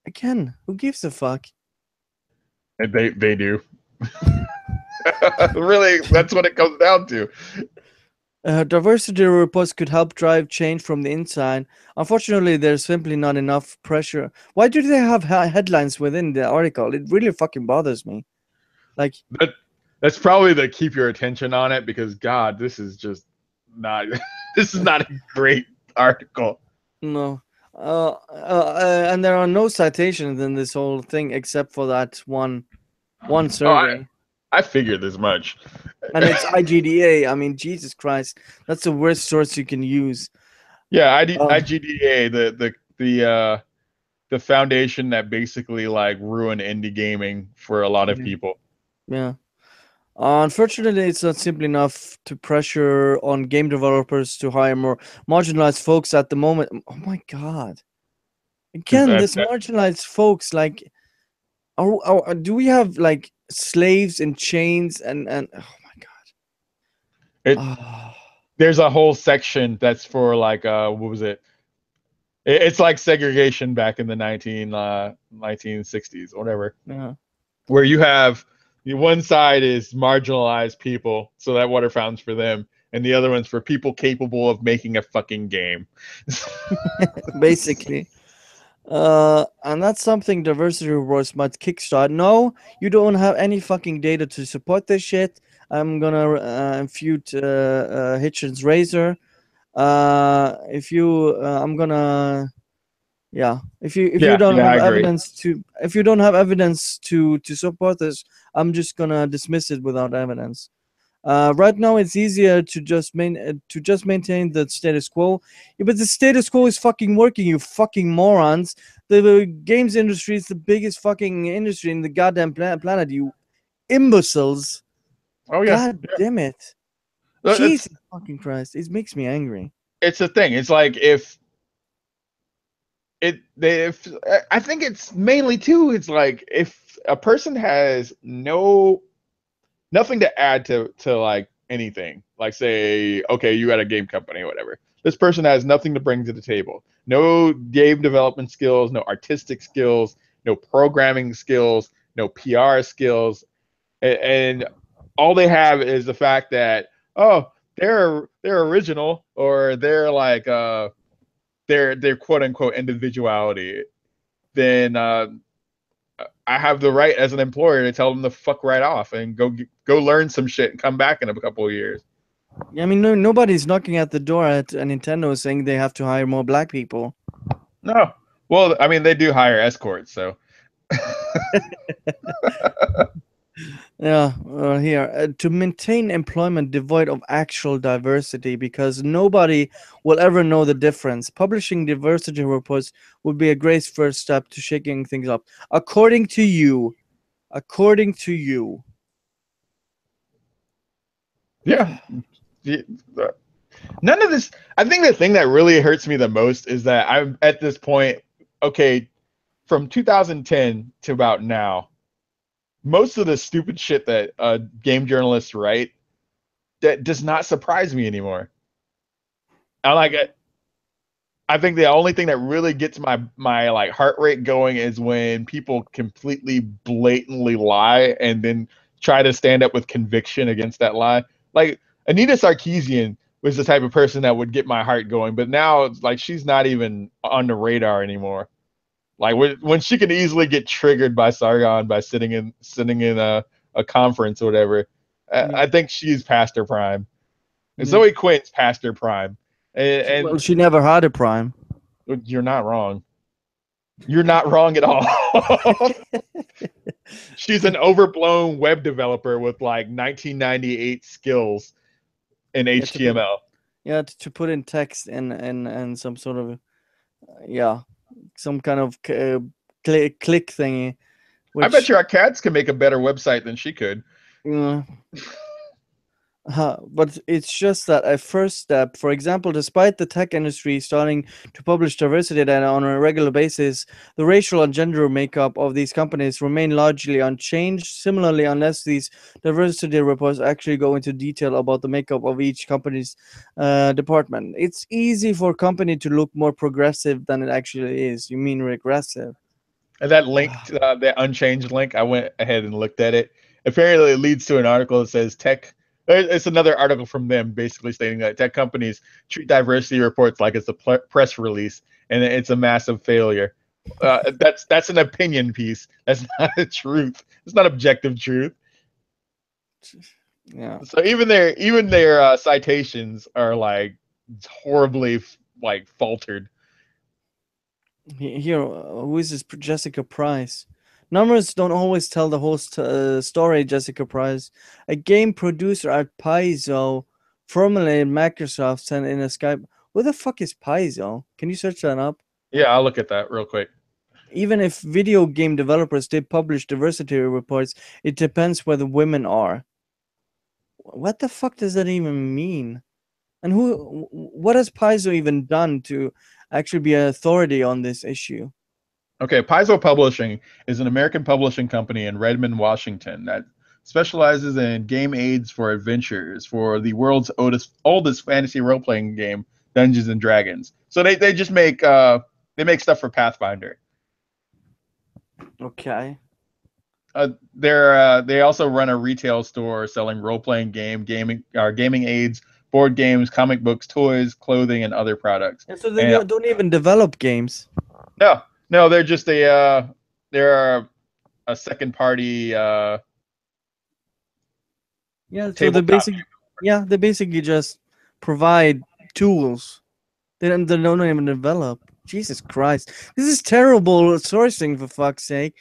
again, who gives a fuck? They do. Really, that's what it comes down to. Diversity reports could help drive change from the inside. Unfortunately, there's simply not enough pressure. Why do they have headlines within the article? It really fucking bothers me. Like, That's probably to keep your attention on it because God, this is just not this is not a great article. no. And there are no citations in this whole thing except for that one survey. I figured as much. And it's IGDA. I mean, Jesus Christ, that's the worst source you can use. Yeah, IGDA, the foundation that basically like ruined indie gaming for a lot of people. Yeah. Unfortunately, it's not simply enough to pressure on game developers to hire more marginalized folks at the moment. Oh my God. Again, this marginalized folks, like, do we have like slaves in chains and oh my God. There's a whole section that's for like what was it? It's like segregation back in the 1960s, whatever. Yeah. Where you have one side is marginalized people, so that water fountain's for them, and the other one's for people capable of making a fucking game. Basically. And that's something diversity rewards might kickstart. No, you don't have any fucking data to support this shit. I'm gonna impute Hitchens Razor. I'm gonna Yeah, if you Yeah, don't yeah, have I agree. evidence to if you don't have evidence to support this, I'm just gonna dismiss it without evidence. Right now, it's easier to just maintain the status quo. Yeah, but the status quo is fucking working, you fucking morons. The games industry is the biggest fucking industry in the goddamn planet, you imbeciles. Oh yeah, God damn it. it's Jesus fucking Christ. It makes me angry. it's a thing. It's like if if I think it's mainly too. It's like if a person has nothing to add to like anything. Like say, okay, you got a game company or whatever. This person has nothing to bring to the table. No game development skills, no artistic skills, no programming skills, no PR skills, and all they have is the fact that oh, they're original or they're like their quote unquote individuality. Then I have the right as an employer to tell them to fuck right off and go learn some shit and come back in a couple of years. I mean, nobody's knocking at the door at Nintendo saying they have to hire more black people. No, well, I mean they do hire escorts, so. Yeah, here to maintain employment devoid of actual diversity, because nobody will ever know the difference. Publishing diversity reports would be a great first step to shaking things up, according to you. According to you. Yeah. None of this. I think the thing that really hurts me the most is that I'm at this point. Okay, from 2010 to about now, most of the stupid shit that game journalists write that does not surprise me anymore. I like it. I think the only thing that really gets my like heart rate going is when people completely blatantly lie and then try to stand up with conviction against that lie. Like Anita Sarkeesian was the type of person that would get my heart going, but now it's like she's not even on the radar anymore. Like when she can easily get triggered by Sargon by sitting in a conference or whatever. I think she's past her prime. And Zoe Quinn's past her prime. And Well, she never had a prime. you're not wrong. You're not wrong at all. She's an overblown web developer with like 1998 skills in HTML. Yeah, to put in text and some sort of some kind of click thingy. I bet you our cats can make a better website than she could. But it's just that a first step. For example, despite the tech industry starting to publish diversity data on a regular basis, the racial and gender makeup of these companies remain largely unchanged. Similarly, unless these diversity reports actually go into detail about the makeup of each company's department, it's easy for a company to look more progressive than it actually is. You mean regressive? And that link, that unchanged link, I went ahead and looked at it. Apparently, it leads to an article that says tech. It's another article from them basically stating that tech companies treat diversity reports like it's a press release and it's a massive failure. That's an opinion piece. That's not the truth. It's not objective truth. Yeah. So even their citations are like horribly like faltered. Here, who is this Jessica Price? Numbers don't always tell the whole story, Jessica Price. A game producer at Paizo, formerly in Microsoft, sent in a Skype. Who the fuck is Paizo? Can you search that up? Yeah, I'll look at that real quick. Even if video game developers did publish diversity reports, it depends where the women are. What the fuck does that even mean? And what has Paizo even done to actually be an authority on this issue? Okay, Paizo Publishing is an American publishing company in Redmond, Washington that specializes in game aids for adventures for the world's oldest fantasy role-playing game, Dungeons and Dragons. So they just make stuff for Pathfinder. Okay. They also run a retail store selling role-playing gaming aids, board games, comic books, toys, clothing, and other products. And so they don't even develop games. No, they're just they're a second party. So they basically just provide tools. They don't even develop. Jesus Christ, this is terrible sourcing, for fuck's sake.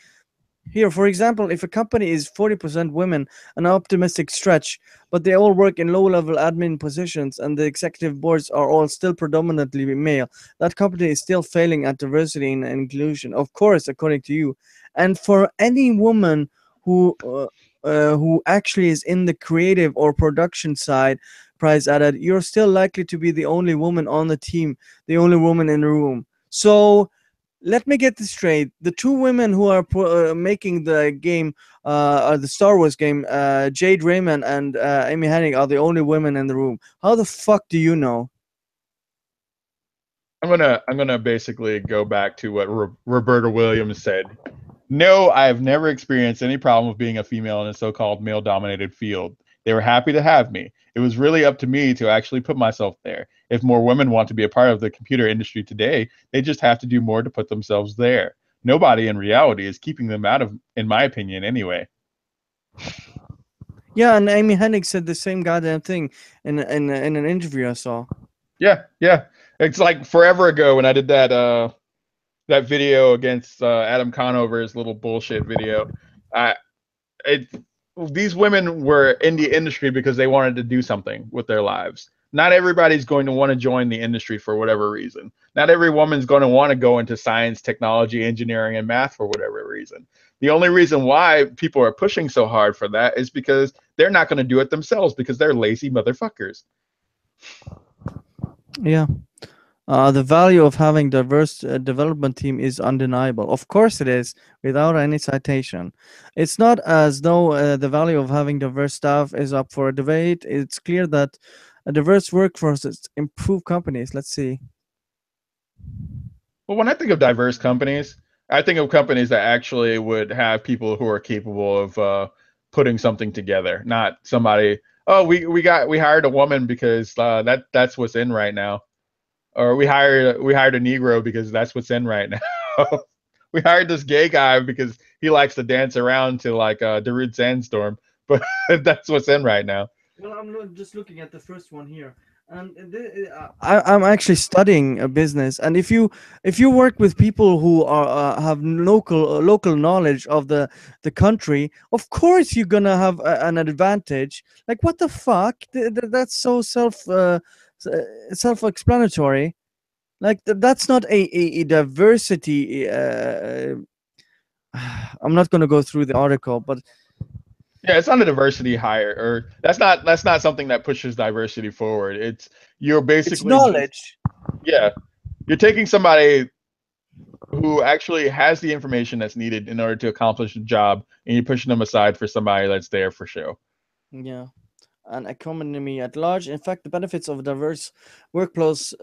Here, for example, if a company is 40% women, an optimistic stretch, but they all work in low-level admin positions and the executive boards are all still predominantly male, that company is still failing at diversity and inclusion, of course, according to you. And for any woman who actually is in the creative or production side, Price added, you're still likely to be the only woman on the team, the only woman in the room. So let me get this straight. The two women who are making the game, the Star Wars game, Jade Raymond and Amy Hennig, are the only women in the room. How the fuck do you know? I'm gonna basically go back to what Roberta Williams said. No, I have never experienced any problem with being a female in a so-called male-dominated field. They were happy to have me. It was really up to me to actually put myself there. If more women want to be a part of the computer industry today, they just have to do more to put themselves there. Nobody in reality is keeping them out of, in my opinion, anyway. Yeah, and Amy Hennig said the same goddamn thing in an interview I saw. Yeah. It's like forever ago when I did that that video against Adam Conover's little bullshit video. These women were in the industry because they wanted to do something with their lives. Not everybody's going to want to join the industry for whatever reason. Not every woman's going to want to go into science, technology, engineering, and math for whatever reason. The only reason why people are pushing so hard for that is because they're not going to do it themselves because they're lazy motherfuckers. Yeah. The value of having diverse development team is undeniable. Of course it is, without any citation. It's not as though the value of having diverse staff is up for a debate. It's clear that a diverse workforce improve companies. Let's see. Well, when I think of diverse companies, I think of companies that actually would have people who are capable of putting something together, not somebody. Oh, we hired a woman because that's what's in right now. Or we hired a Negro because that's what's in right now. We hired this gay guy because he likes to dance around to like Darude Sandstorm, but that's what's in right now. Well, I'm just looking at the first one here, and I'm actually studying a business. And if you work with people who are have local knowledge of the country, of course you're gonna have an advantage. Like what the fuck? That's so self-explanatory. Like that's not a diversity. I'm not going to go through the article, but yeah, it's not a diversity hire, or that's not something that pushes diversity forward. You're basically it's knowledge. You're taking somebody who actually has the information that's needed in order to accomplish the job, and you're pushing them aside for somebody that's there for show. Yeah. An economy at large. In fact, the benefits of a diverse workplace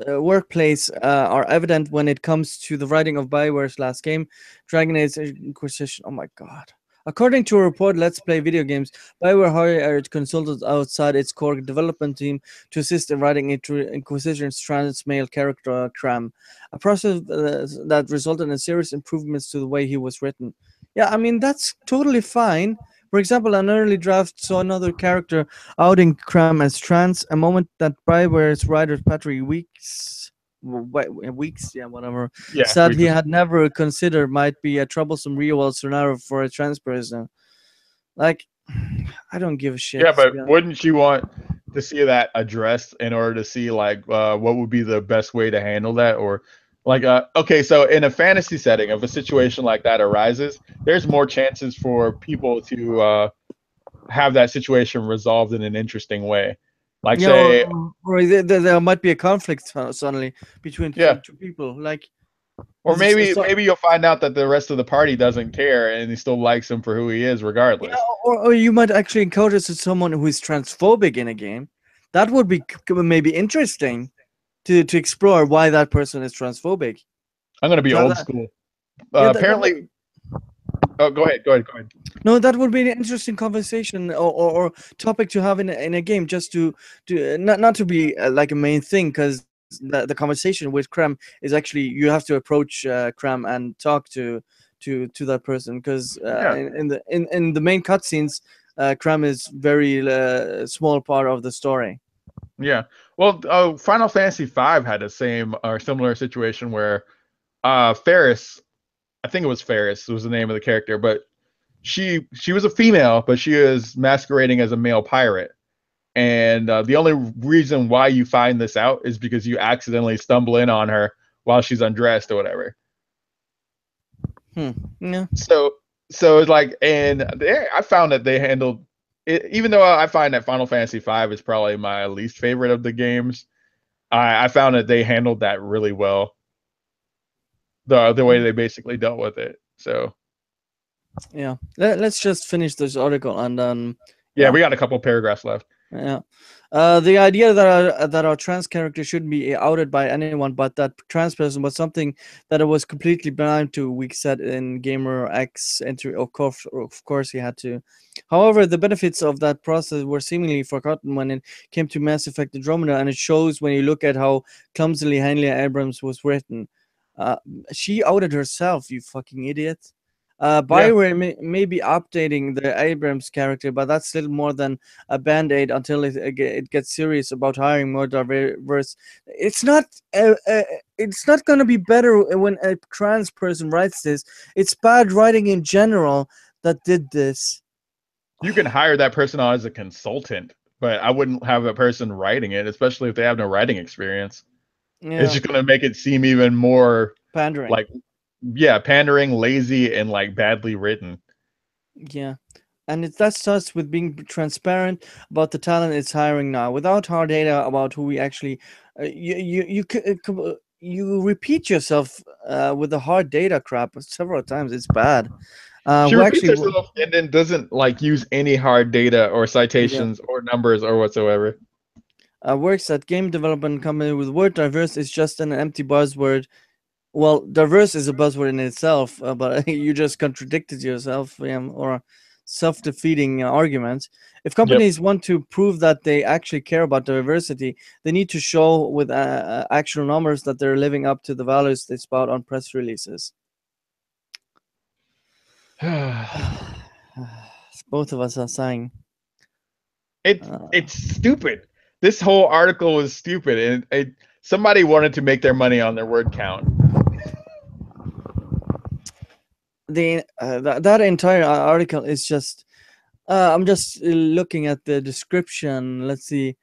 are evident when it comes to the writing of BioWare's last game, Dragon Age Inquisition. Oh my god. According to a report, Let's Play Video Games, BioWare hired consultants outside its core development team to assist in writing Inquisition's trans male character, Cram, a process that resulted in serious improvements to the way he was written. Yeah, I mean, that's totally fine. For example, an early draft saw another character outing Cram as trans, a moment that BioWare's writer Patrick Weeks, said he had never considered might be a troublesome real-world scenario for a trans person. Like, I don't give a shit. Yeah, but wouldn't you want to see that addressed in order to see like what would be the best way to handle that? Or like okay, so in a fantasy setting, if a situation like that arises, there's more chances for people to have that situation resolved in an interesting way. Like say, or there might be a conflict suddenly between two people. Like, or maybe you'll find out that the rest of the party doesn't care and he still likes him for who he is, regardless. Yeah, or you might actually encounter someone who is transphobic in a game. That would be maybe interesting to explore why that person is transphobic. I'm gonna be old school. Apparently. Oh, go ahead. No, that would be an interesting conversation or topic to have in a game, just to not to be like a main thing, because the conversation with Cram is actually you have to approach Cram and talk to that person, because in the main cutscenes, Cram is very small part of the story. Yeah, well, Final Fantasy V had the same or similar situation where Ferris, I think it was Ferris was the name of the character, but she was a female, but she is masquerading as a male pirate. And the only reason why you find this out is because you accidentally stumble in on her while she's undressed or whatever. Yeah. So it's like, and I found that they handled it, even though I find that Final Fantasy V is probably my least favorite of the games. I found that they handled that really well. The way they basically dealt with it. So Yeah. Let's just finish this article and then. yeah, we got a couple paragraphs left. Yeah. The idea that our trans character shouldn't be outed by anyone, but that trans person was something that I was completely blind to. We said in Gamer X entry, of course, he had to. However, the benefits of that process were seemingly forgotten when it came to Mass Effect Andromeda, and it shows when you look at how clumsily Hanley Abrams was written. She outed herself, you fucking idiot. Bioware may be updating the Abrams character, but that's little more than a band-aid until it gets serious about hiring more diverse. It's not going to be better when a trans person writes this. It's bad writing in general that did this. You can hire that person on as a consultant, but I wouldn't have a person writing it, especially if they have no writing experience. Yeah. It's just going to make it seem even more pandering. Like, yeah, pandering, lazy, and like badly written. Yeah. And that starts with being transparent about the talent it's hiring now, without hard data about who we actually. You repeat yourself with the hard data crap several times. It's bad. She repeats herself and then doesn't like use any hard data or citations or numbers or whatsoever. Works at game development company with word diverse is just an empty buzzword. Well, diverse is a buzzword in itself, but you just contradicted yourself, or self-defeating arguments. If companies want to prove that they actually care about diversity, they need to show with actual numbers that they're living up to the values they spout on press releases. Both of us are sighing. It's stupid. This whole article was stupid, and somebody wanted to make their money on their word count. That entire article is just. I'm just looking at the description. Let's see.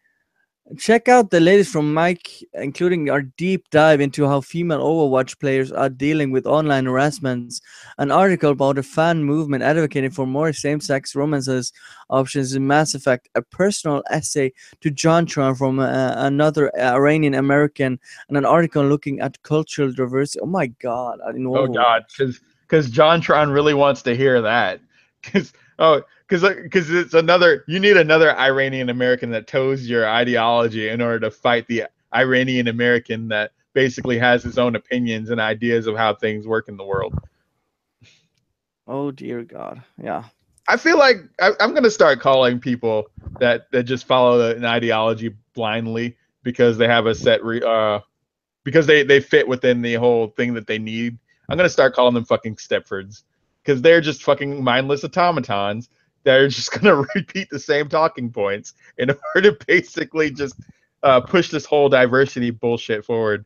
Check out the latest from Mike, including our deep dive into how female Overwatch players are dealing with online harassments, an article about a fan movement advocating for more same-sex romances options in Mass Effect, a personal essay to JonTron from another Iranian American, and an article looking at cultural diversity. Oh my God! Oh God, because JonTron really wants to hear that. Because it's another. You need another Iranian American that toes your ideology in order to fight the Iranian American that basically has his own opinions and ideas of how things work in the world. Oh dear God, yeah. I feel like I'm gonna start calling people that just follow an ideology blindly because they have a set because they fit within the whole thing that they need. I'm gonna start calling them fucking Stepfords because they're just fucking mindless automatons that are just gonna repeat the same talking points in order to basically just push this whole diversity bullshit forward.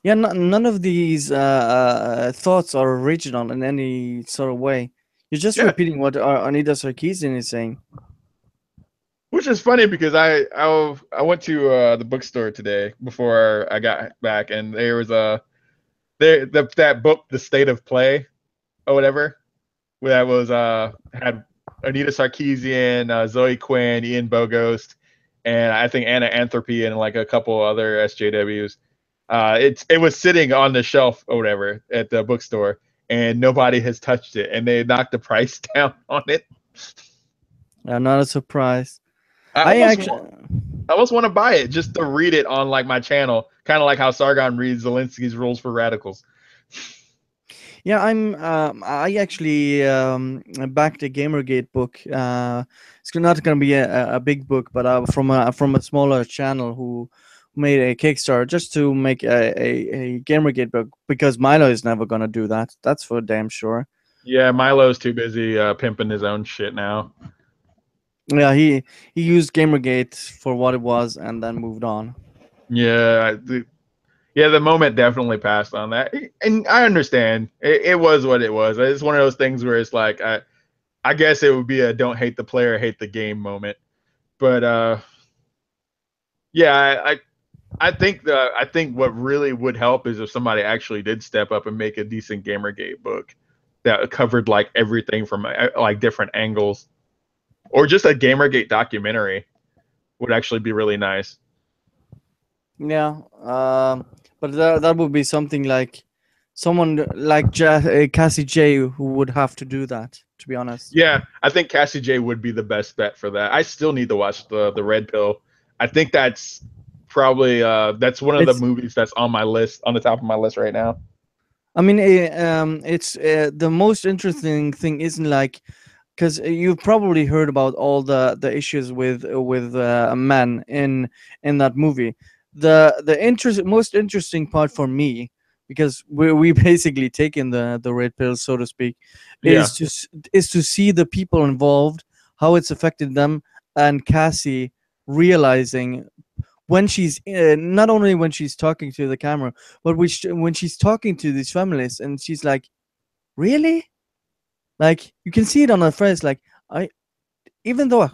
Yeah, none of these thoughts are original in any sort of way. You're just repeating what Anita Sarkeesian is saying. Which is funny because I went to the bookstore today before I got back, and there was that book, The State of Play, or whatever, that was had Anita Sarkeesian, Zoe Quinn, Ian Bogost, and I think Anna Anthropy and like a couple other SJWs. It was sitting on the shelf or whatever at the bookstore, and nobody has touched it, and they knocked the price down on it. I'm not a surprise. I almost want to buy it just to read it on like my channel, kind of like how Sargon reads Zelensky's Rules for Radicals. Yeah, I actually backed a Gamergate book. It's not going to be a big book, but from a smaller channel who made a Kickstarter just to make a Gamergate book, because Milo is never going to do that. That's for damn sure. Yeah, Milo's too busy pimping his own shit now. Yeah, he used Gamergate for what it was and then moved on. Yeah, Yeah, the moment definitely passed on that, and I understand. It was what it was. It's one of those things where it's like I guess it would be a don't hate the player, hate the game moment. But yeah, I think what really would help is if somebody actually did step up and make a decent Gamergate book that covered like everything from like different angles, or just a Gamergate documentary would actually be really nice. Yeah, but that would be something like someone like Cassie J who would have to do that. To be honest. Yeah, I think Cassie J would be the best bet for that. I still need to watch the Red Pill. I think that's probably that's one of the It's. movies that's on my list, on the top of my list right now. I mean, it's the most interesting thing isn't like because you've probably heard about all the issues with men in that movie. The most interesting part for me, because we basically taken the red pill, so to speak, Yeah. is to see the people involved, how it's affected them, and Cassie realizing when she's not only when she's talking to the camera, but when she's talking to these feminists, and she's like, really, like you can see it on her face, like I, even though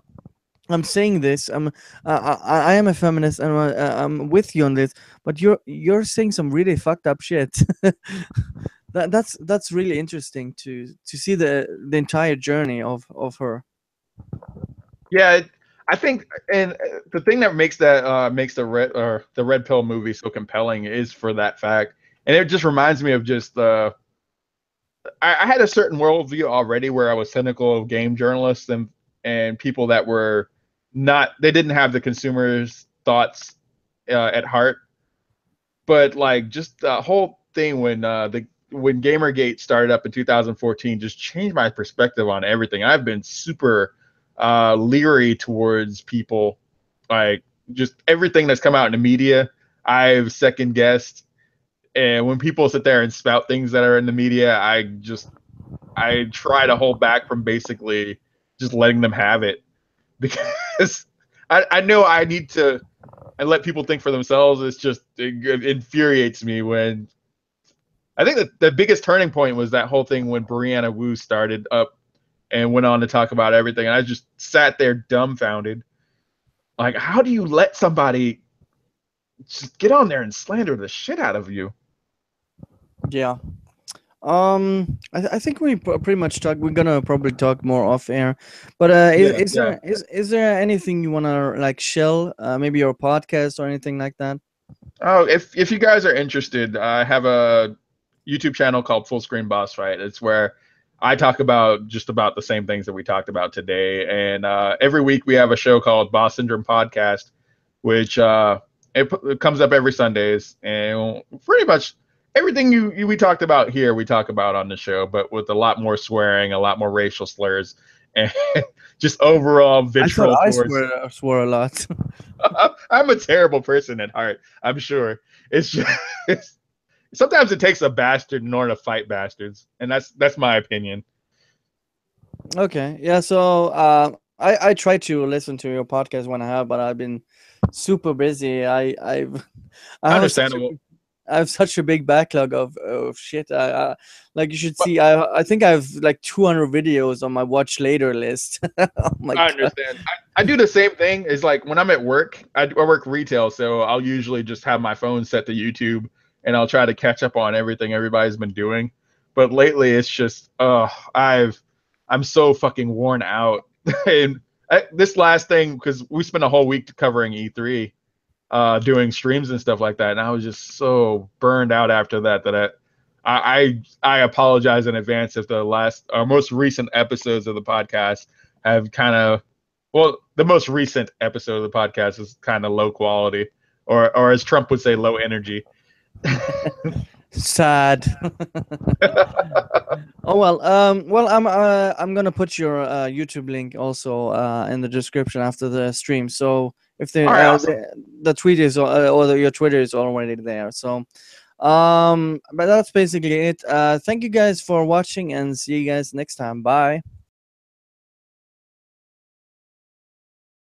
I'm saying this, I am a feminist and I'm with you on this, but you're saying some really fucked up shit. That's really interesting to see the entire journey of her. Yeah, I think, and the thing that makes the Red Pill movie so compelling is for that fact, and it just reminds me of just I had a certain worldview already where I was cynical of game journalists and people that were not, they didn't have the consumer's thoughts at heart, but like just the whole thing when Gamergate started up in 2014 just changed my perspective on everything. I've been super leery towards people, like just everything that's come out in the media. I've second guessed, and when people sit there and spout things that are in the media, I try to hold back from basically just letting them have it, because I know I need to and let people think for themselves. It infuriates me when I think that the biggest turning point was that whole thing when Brianna Wu started up and went on to talk about everything. And I just sat there dumbfounded. Like, how do you let somebody just get on there and slander the shit out of you? Yeah. I think we pretty much talk. We're gonna probably talk more off air, but is there anything you wanna like shell? Maybe your podcast or anything like that. Oh, if you guys are interested, I have a YouTube channel called Full Screen Boss Fight. It's where I talk about just about the same things that we talked about today. And every week we have a show called Boss Syndrome Podcast, which it comes up every Sundays, and pretty much everything we talked about here we talk about on the show, but with a lot more swearing, a lot more racial slurs, and just overall vitriol I towards. swore a lot. I'm a terrible person at heart, I'm sure. It's just sometimes it takes a bastard in order to fight bastards, and that's my opinion. Okay, yeah. So I try to listen to your podcast when I have, but I've been super busy. I have Understandable. I have such a big backlog of shit. I like you should see. I think I have like 200 videos on my watch later list. Oh my I God. understand. I do the same thing. It's like when I'm at work, I work retail, so I'll usually just have my phone set to YouTube, and I'll try to catch up on everything everybody's been doing. But lately, it's just, I'm so fucking worn out. And this last thing, because we spent a whole week covering E3, doing streams and stuff like that, and I was just so burned out after that I apologize in advance if the most recent episodes of the podcast have kind of, well, the most recent episode of the podcast is kind of low quality, or as Trump would say, low energy. Sad. Oh well. Well, I'm gonna put your YouTube link also in the description after the stream. So if All right, awesome. the tweet is your Twitter is already there. So but that's basically it. Thank you guys for watching, and see you guys next time. Bye.